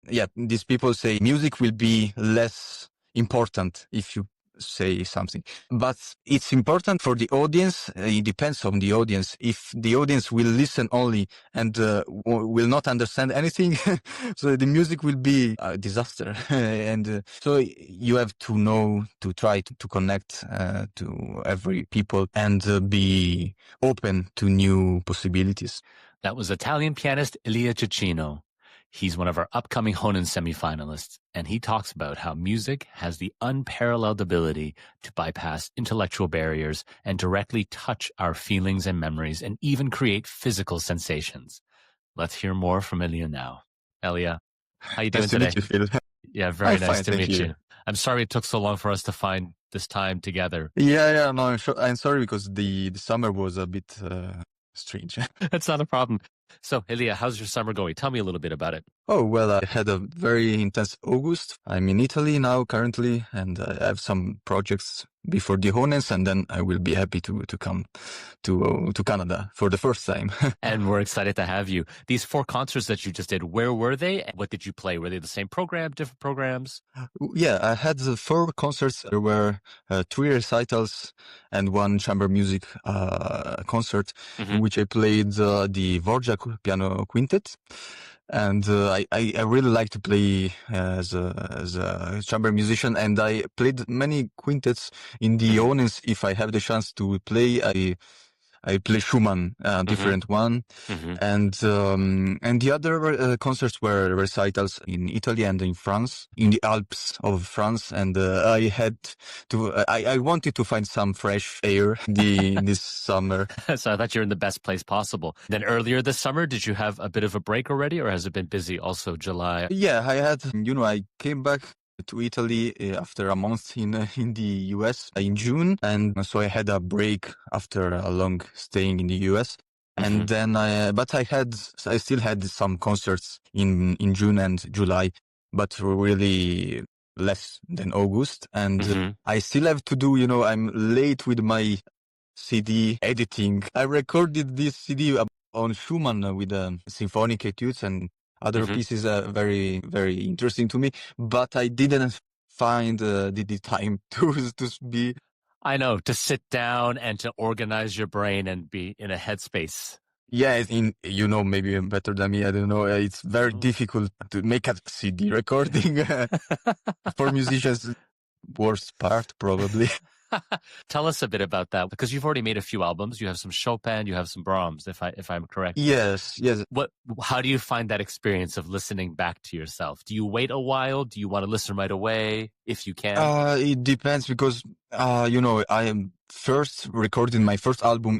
Yeah, these people say music will be less important if you say something, but it's important for the audience. It depends on the audience. If the audience will listen only and will not understand anything, so the music will be a disaster. And so you have to know to try to connect to every people and be open to new possibilities. That was Italian pianist Elia Cecino. He's one of our upcoming Honens semifinalists, and he talks about how music has the unparalleled ability to bypass intellectual barriers and directly touch our feelings and memories and even create physical sensations. Let's hear more from Elia now. Elia, how you doing today? Nice to meet you, Phil. Yeah, very nice fine, to meet you. I'm sorry it took so long for us to find this time together. Yeah, no, I'm sorry because the summer was a bit strange. That's not a problem. So, Elia, how's your summer going? Tell me a little bit about it. Oh, well, I had a very intense August. I'm in Italy now currently, and I have some projects before the Honens, and then I will be happy to come to Canada for the first time. And we're excited to have you. These 4 concerts that you just did, where were they? What did you play? Were they the same program, different programs? Yeah, I had 4 concerts. There were 3 recitals and 1 chamber music concert, in which I played the Dvorak piano quintet. And I really like to play as a chamber musician, and I played many quintets in the Honens. If I have the chance to play, I play Schumann, different one, and the other concerts were recitals in Italy and in France, in the Alps of France, and I had to. I wanted to find some fresh air this summer. So I thought you're in the best place possible. Then earlier this summer, did you have a bit of a break already, or has it been busy also July? Yeah, I had. I came back to Italy after a month in the US in June, and so I had a break after a long staying in the US. And then I still had some concerts in June and July, but really less than August. And I still have to do, I'm late with my CD editing. I recorded this CD on Schumann with symphonic etudes and other pieces are very, very interesting to me, but I didn't find the time to be. I know, to sit down and to organize your brain and be in a headspace. Yeah, maybe better than me. I don't know. It's very difficult to make a CD recording for musicians. Worst part, probably. Tell us a bit about that, because you've already made a few albums. You have some Chopin, you have some Brahms, if I'm correct. Yes. How do you find that experience of listening back to yourself? Do you wait a while? Do you want to listen right away, if you can? It depends because, I am first recording my first album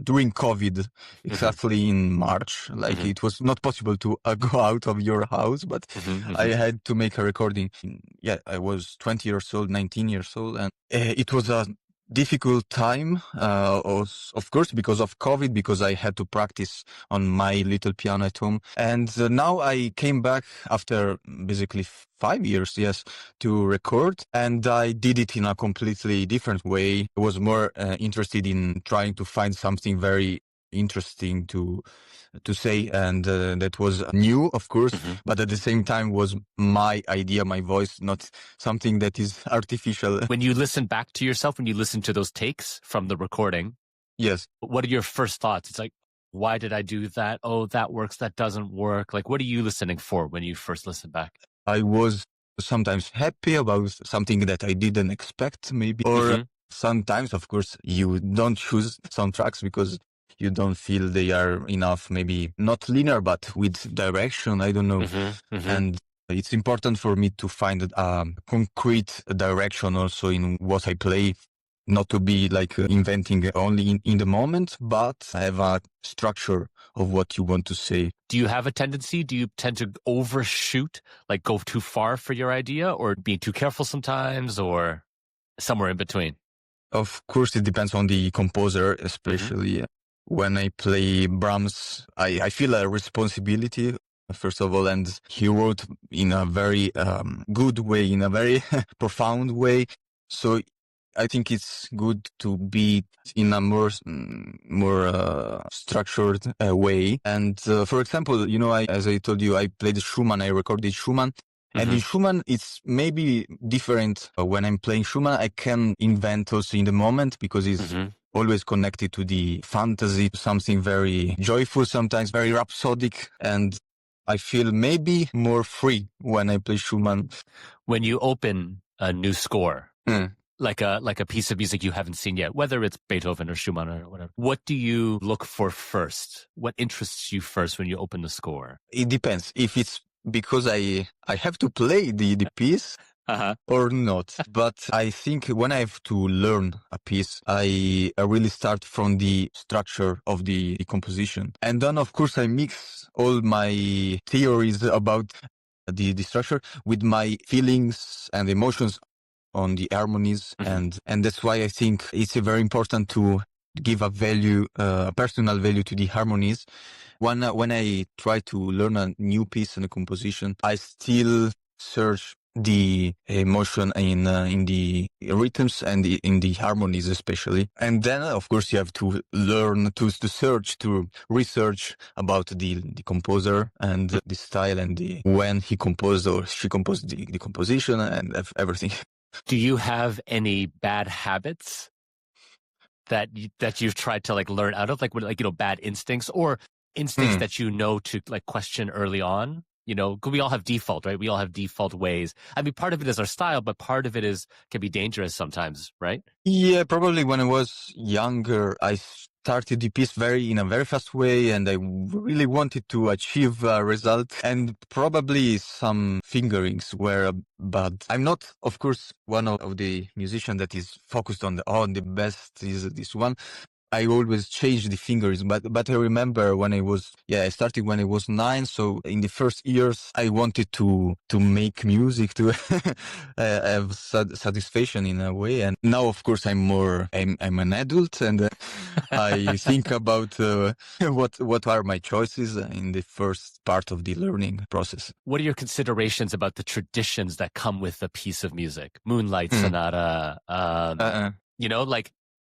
during COVID, exactly in March. Like it was not possible to go out of your house, but I had to make a recording. I was 20 years old, 19 years old, and it was a difficult time, of course, because of COVID, because I had to practice on my little piano at home. And now I came back after basically 5 years, to record. And I did it in a completely different way. I was more interested in trying to find something very interesting to say, and that was new, of course, but at the same time was my idea, my voice, not something that is artificial. When you listen back to yourself, when you listen to those takes from the recording, yes, what are your first thoughts? It's like, why did I do that? Oh, that works, that doesn't work. Like, what are you listening for when you first listen back? I was sometimes happy about something that I didn't expect, maybe, or sometimes, of course, you don't choose some tracks because you don't feel they are enough, maybe not linear, but with direction. I don't know. And it's important for me to find a concrete direction also in what I play, not to be like inventing only in the moment, but have a structure of what you want to say. Do you have a tendency? Do you tend to overshoot, like go too far for your idea, or be too careful sometimes, or somewhere in between? Of course, it depends on the composer, especially when I play Brahms. I feel a responsibility, first of all, and he wrote in a very good way, in a very profound way. So I think it's good to be in a more structured way. And for example, as I told you, I played Schumann, I recorded Schumann. And in Schumann, it's maybe different. When I'm playing Schumann, I can invent also in the moment because it's always connected to the fantasy, something very joyful, sometimes very rhapsodic. And I feel maybe more free when I play Schumann. When you open a new score, like a piece of music you haven't seen yet, whether it's Beethoven or Schumann or whatever, what do you look for first? What interests you first when you open the score? It depends. If it's because I have to play the piece or not. But I think when I have to learn a piece, I really start from the structure of the composition. And then, of course, I mix all my theories about the structure with my feelings and emotions on the harmonies. And that's why I think it's very important to give a value, a personal value to the harmonies. When I try to learn a new piece and a composition, I still search the emotion in the rhythms and in the harmonies especially. And then, of course, you have to learn to search, to research about the composer and the style and when he composed or she composed the composition and everything. Do you have any bad habits that you've tried to like learn out of, like bad instincts or instincts that to like question early on? 'Cause we all have default, right? We all have default ways. I mean, part of it is our style, but part of it can be dangerous sometimes, right? Yeah, probably when I was younger, I started the piece in a very fast way, and I really wanted to achieve a result, and probably some fingerings were bad. I'm not, of course, one of the musicians that is focused on the best is this one. I always change the fingers, but I remember I started when I was 9. So in the first years, I wanted to make music, to have satisfaction in a way. And now, of course, I'm an adult, and I think about what are my choices in the first part of the learning process. What are your considerations about the traditions that come with a piece of music? Moonlight Sonata,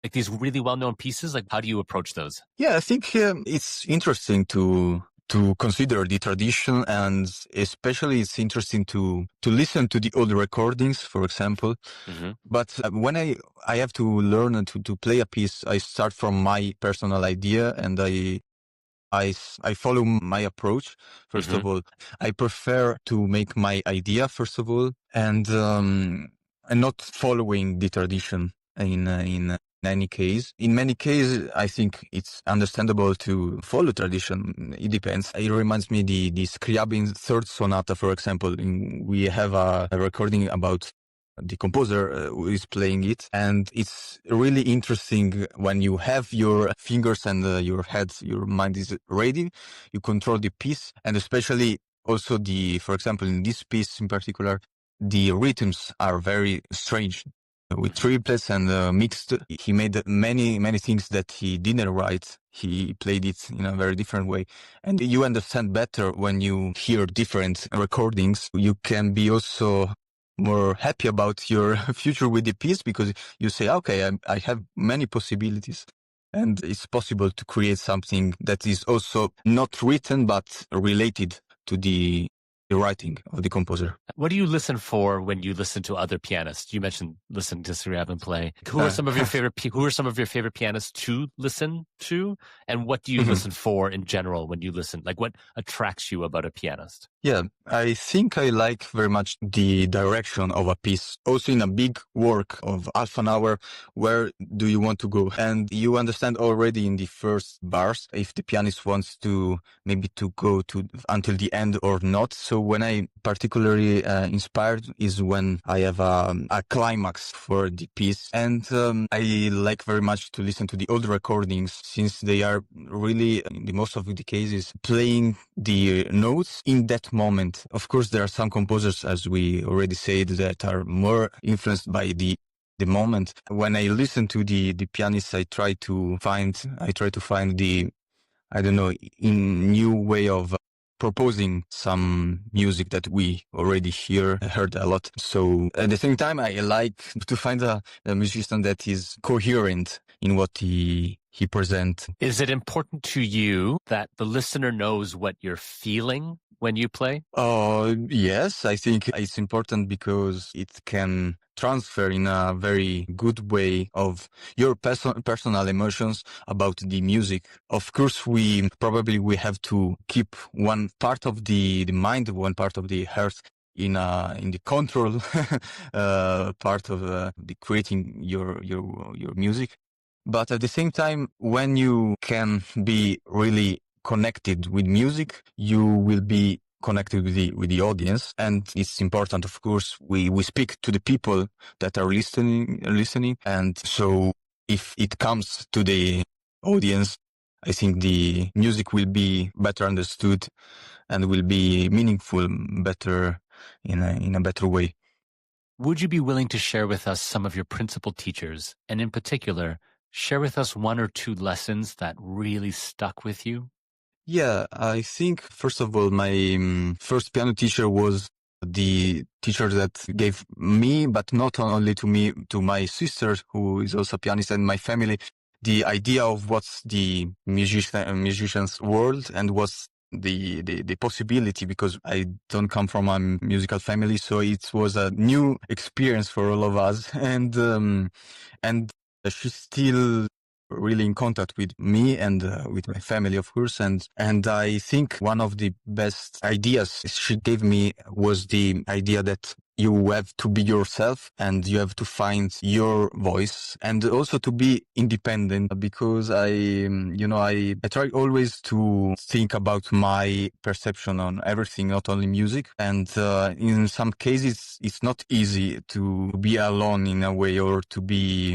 like these really well-known pieces, like how do you approach those? Yeah, I think it's interesting to consider the tradition, and especially it's interesting to listen to the old recordings, for example. But when I have to learn to play a piece, I start from my personal idea, and I follow my approach. First of all, I prefer to make my idea first of all, and not following the tradition in any case. In many cases, I think it's understandable to follow tradition. It depends. It reminds me the Scriabin third sonata, for example. We have a recording about the composer who is playing it, and it's really interesting when you have your fingers and your head, your mind is ready. You control the piece, and especially also for example, in this piece in particular, the rhythms are very strange. With triplets and mixed, he made many things that he didn't write. He played it in a very different way. And you understand better when you hear different recordings. You can be also more happy about your future with the piece because you say, okay, I have many possibilities. and it's possible to create something that is also not written but related to the writing of the composer. What do you listen for when you listen to other pianists? You mentioned listen to Scriabin play. Who are some of your favorite pianists to listen to? And what do you listen for in general when you listen? Like, what attracts you about a pianist? Yeah, I think I like very much the direction of a piece. Also in a big work of half an hour, where do you want to go? And you understand already in the first bars if the pianist wants to maybe to go to until the end or not. So when I particularly inspired is when I have a climax for the piece. And I like very much to listen to the old recordings, since they are really, in the most of the cases, playing the notes in that moment. Of course, there are some composers, as we already said, that are more influenced by the moment. When I listen to the pianist, I try to find the, I don't know, in new way of proposing some music that we already heard a lot. So at the same time, I like to find a musician that is coherent in what he presents. Is it important to you that the listener knows what you're feeling when you play? Yes, I think it's important because it can transfer in a very good way of your personal emotions about the music. Of course, we have to keep one part of the mind, one part of the heart in the control part of the creating your music. But at the same time, when you can be really connected with music, you will be connected with the audience. And it's important, of course, we speak to the people that are listening. And so if it comes to the audience, I think the music will be better understood and will be meaningful better in a better way. Would you be willing to share with us some of your principal teachers, and in particular, share with us one or two lessons that really stuck with you? Yeah, I think, first of all, my first piano teacher was the teacher that gave me, but not only to me, to my sister, who is also a pianist, and my family, the idea of what's the musician's world and what's the possibility, because I don't come from a musical family, so it was a new experience for all of us. And she's still really in contact with me and with my family, of course. And I think one of the best ideas she gave me was the idea that you have to be yourself and you have to find your voice and also to be independent, because I try always to think about my perception on everything, not only music. And in some cases, it's not easy to be alone in a way, or to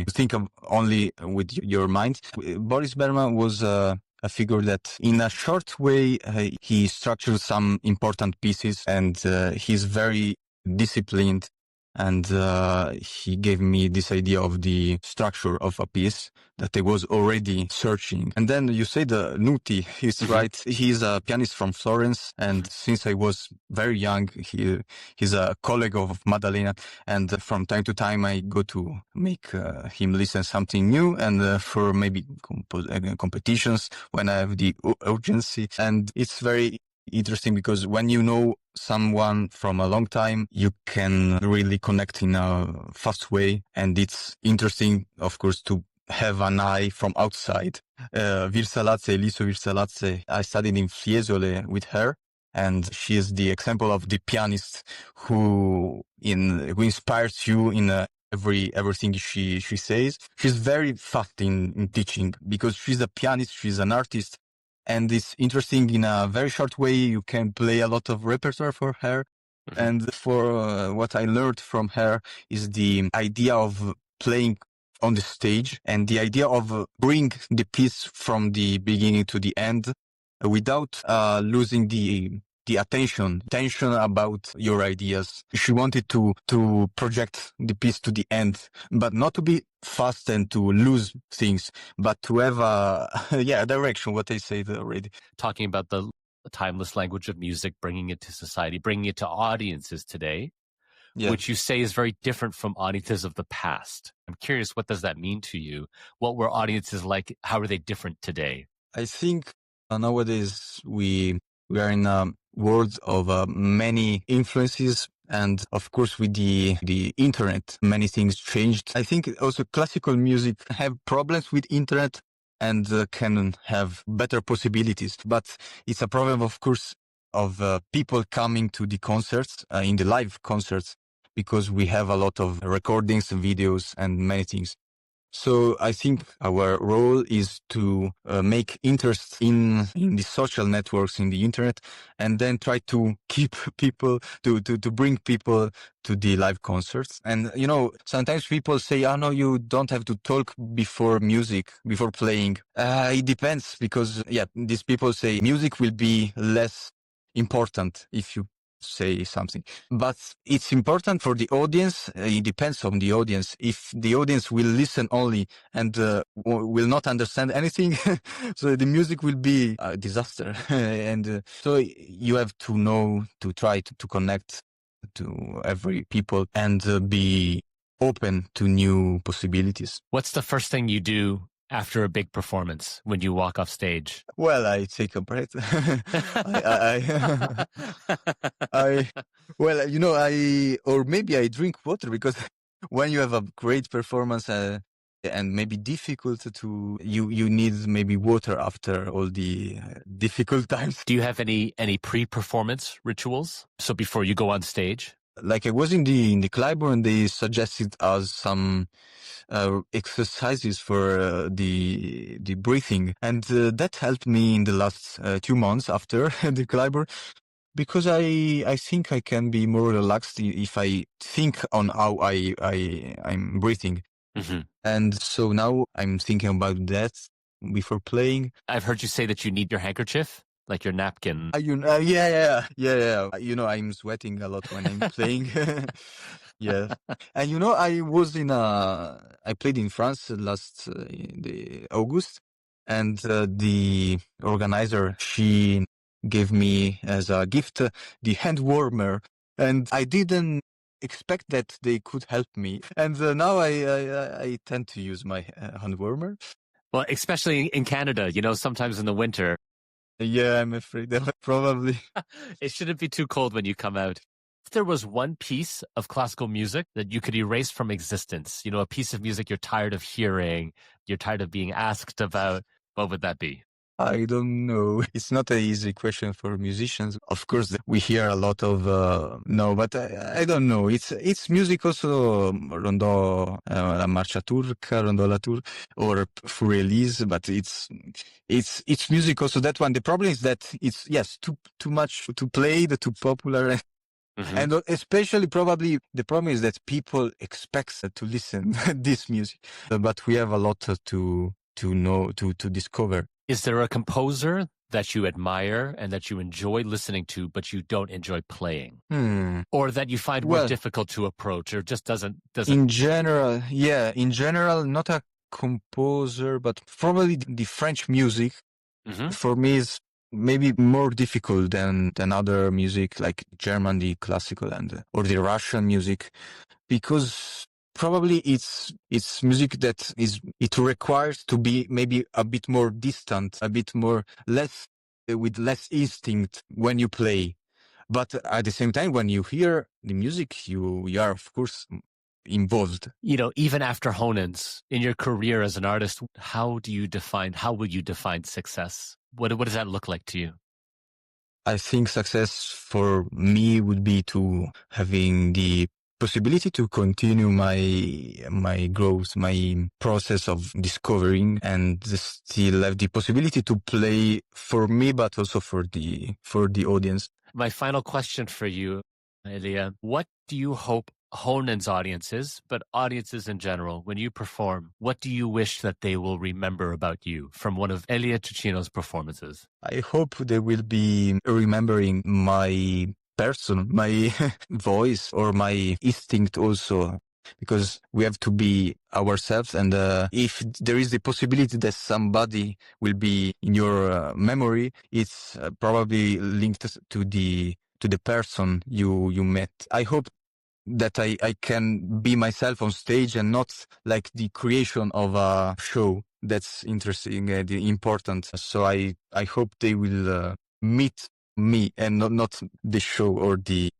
think of only with your mind. Boris Berman was a figure that in a short way, he structured some important pieces, and he's very disciplined, and he gave me this idea of the structure of a piece that I was already searching. And then you say the Nuti, he's right. He's a pianist from Florence, and since I was very young, he's a colleague of Maddalena, and from time to time I go to make him listen something new, and for maybe competitions when I have the urgency. And it's very interesting because when you know someone from a long time, you can really connect in a fast way. And it's interesting, of course, to have an eye from outside. Elisa Virsaladze, I studied in Fiesole with her, and she is the example of the pianist who inspires you in everything she says. She's very fast in teaching because she's a pianist, she's an artist. And it's interesting, in a very short way, you can play a lot of repertoire for her. And for what I learned from her is the idea of playing on the stage and the idea of bring the piece from the beginning to the end without losing the attention about your ideas. She wanted to project the piece to the end, but not to be fast and to lose things, but to have a direction, what I said already. Talking about the timeless language of music, bringing it to society, bringing it to audiences today. which you say is very different from audiences of the past. I'm curious, what does that mean to you? What were audiences like? How are they different today? I think nowadays we are in a world of many influences. And of course, with the internet, many things changed. I think also classical music have problems with internet and can have better possibilities. But it's a problem, of course, of people coming to the concerts, in the live concerts, because we have a lot of recordings and videos and many things. So I think our role is to make interest in the social networks, in the internet, and then try to keep people, to bring people to the live concerts. And, sometimes people say, oh, no, you don't have to talk before music, before playing. It depends because, these people say music will be less important if you say something, but it's important for the audience. It depends on the audience. If the audience will listen only and will not understand anything, so the music will be a disaster. And so you have to know to try to connect to every people and be open to new possibilities. What's the first thing you do after a big performance when you walk off stage? Well, I take a breath. Or maybe I drink water, because when you have a great performance and maybe difficult you need maybe water after all the difficult times. Do you have any pre-performance rituals? So before you go on stage? Like I was in the club and they suggested us some exercises for the breathing, and that helped me in the last 2 months after the climber, because I think I can be more relaxed if I think on how I'm breathing. Mm-hmm. And so now I'm thinking about that before playing. I've heard you say that you need your handkerchief, like your napkin. Yeah. I'm sweating a lot when I'm playing. Yeah. And I played in France last in the August, and the organizer, she gave me as a gift the hand warmer, and I didn't expect that they could help me. And now I tend to use my hand warmer. Well, especially in Canada, sometimes in the winter. Yeah, I'm afraid that probably. It shouldn't be too cold when you come out. If there was one piece of classical music that you could erase from existence, a piece of music you're tired of hearing, you're tired of being asked about, what would that be? I don't know. It's not an easy question for musicians. Of course, we hear a lot of but I don't know. It's music also, Rondò, la marcia turca, Rondò la turca, or Furelise, but it's music also, that one. The problem is that it's too much to play, too popular. Mm-hmm. And especially probably the problem is that people expect to listen this music, but we have a lot to know, to discover. Is there a composer that you admire and that you enjoy listening to, but you don't enjoy playing? Or that you find more difficult to approach, or just doesn't? In general, not a composer, but probably the French music, for me, is maybe more difficult than other music, like German, the classical, or the Russian music, because probably it's music that it requires to be maybe a bit more distant, a bit more with less instinct when you play. But at the same time, when you hear the music, you are, of course, involved. Even after Honens, in your career as an artist, how will you define success? What does that look like to you? I think success for me would be to having the possibility to continue my growth, my process of discovering, and still have the possibility to play for me, but also for the audience. My final question for you, Elia, what do you hope Honens audiences, but audiences in general, when you perform, what do you wish that they will remember about you from one of Elia Cecino's performances? I hope they will be remembering my person, my voice, or my instinct also, because we have to be ourselves. And if there is the possibility that somebody will be in your memory, it's probably linked to the person you met. I hope that I can be myself on stage and not like the creation of a show that's interesting and important. So I hope they will meet me and not the show or the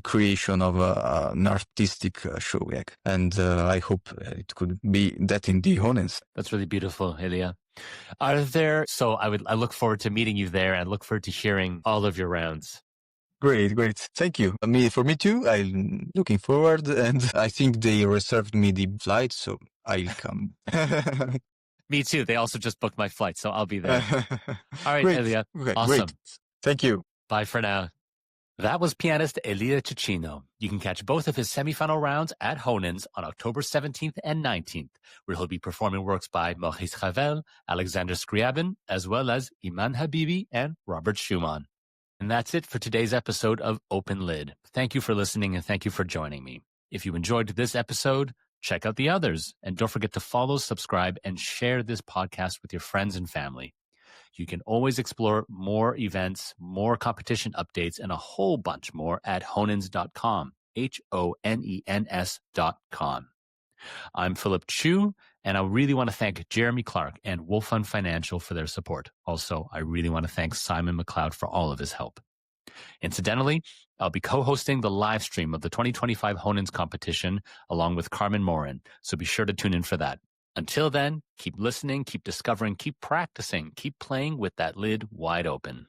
creation of an artistic show. Yeah. And I hope it could be that in the Honens. That's really beautiful, Elia. So I look forward to meeting you there and look forward to hearing all of your rounds. Great. Thank you. For me too. I'm looking forward, and I think they reserved me the flight, so I'll come. Me too. They also just booked my flight, so I'll be there. All right, Great. Elia. Okay, awesome. Great. Thank you. Bye for now. That was pianist Elia Cecino. You can catch both of his semifinal rounds at Honens on October 17th and 19th, where he'll be performing works by Maurice Ravel, Alexander Scriabin, as well as Iman Habibi and Robert Schumann. And that's it for today's episode of Open Lid. Thank you for listening and thank you for joining me. If you enjoyed this episode, check out the others. And don't forget to follow, subscribe, and share this podcast with your friends and family. You can always explore more events, more competition updates, and a whole bunch more at honens.com, HONENS.com. I'm Philip Chu, and I really want to thank Jeremy Clark and Wolf Fund Financial for their support. Also, I really want to thank Simon McLeod for all of his help. Incidentally, I'll be co-hosting the live stream of the 2025 Honens competition along with Carmen Morin, so be sure to tune in for that. Until then, keep listening, keep discovering, keep practicing, keep playing with that lid wide open.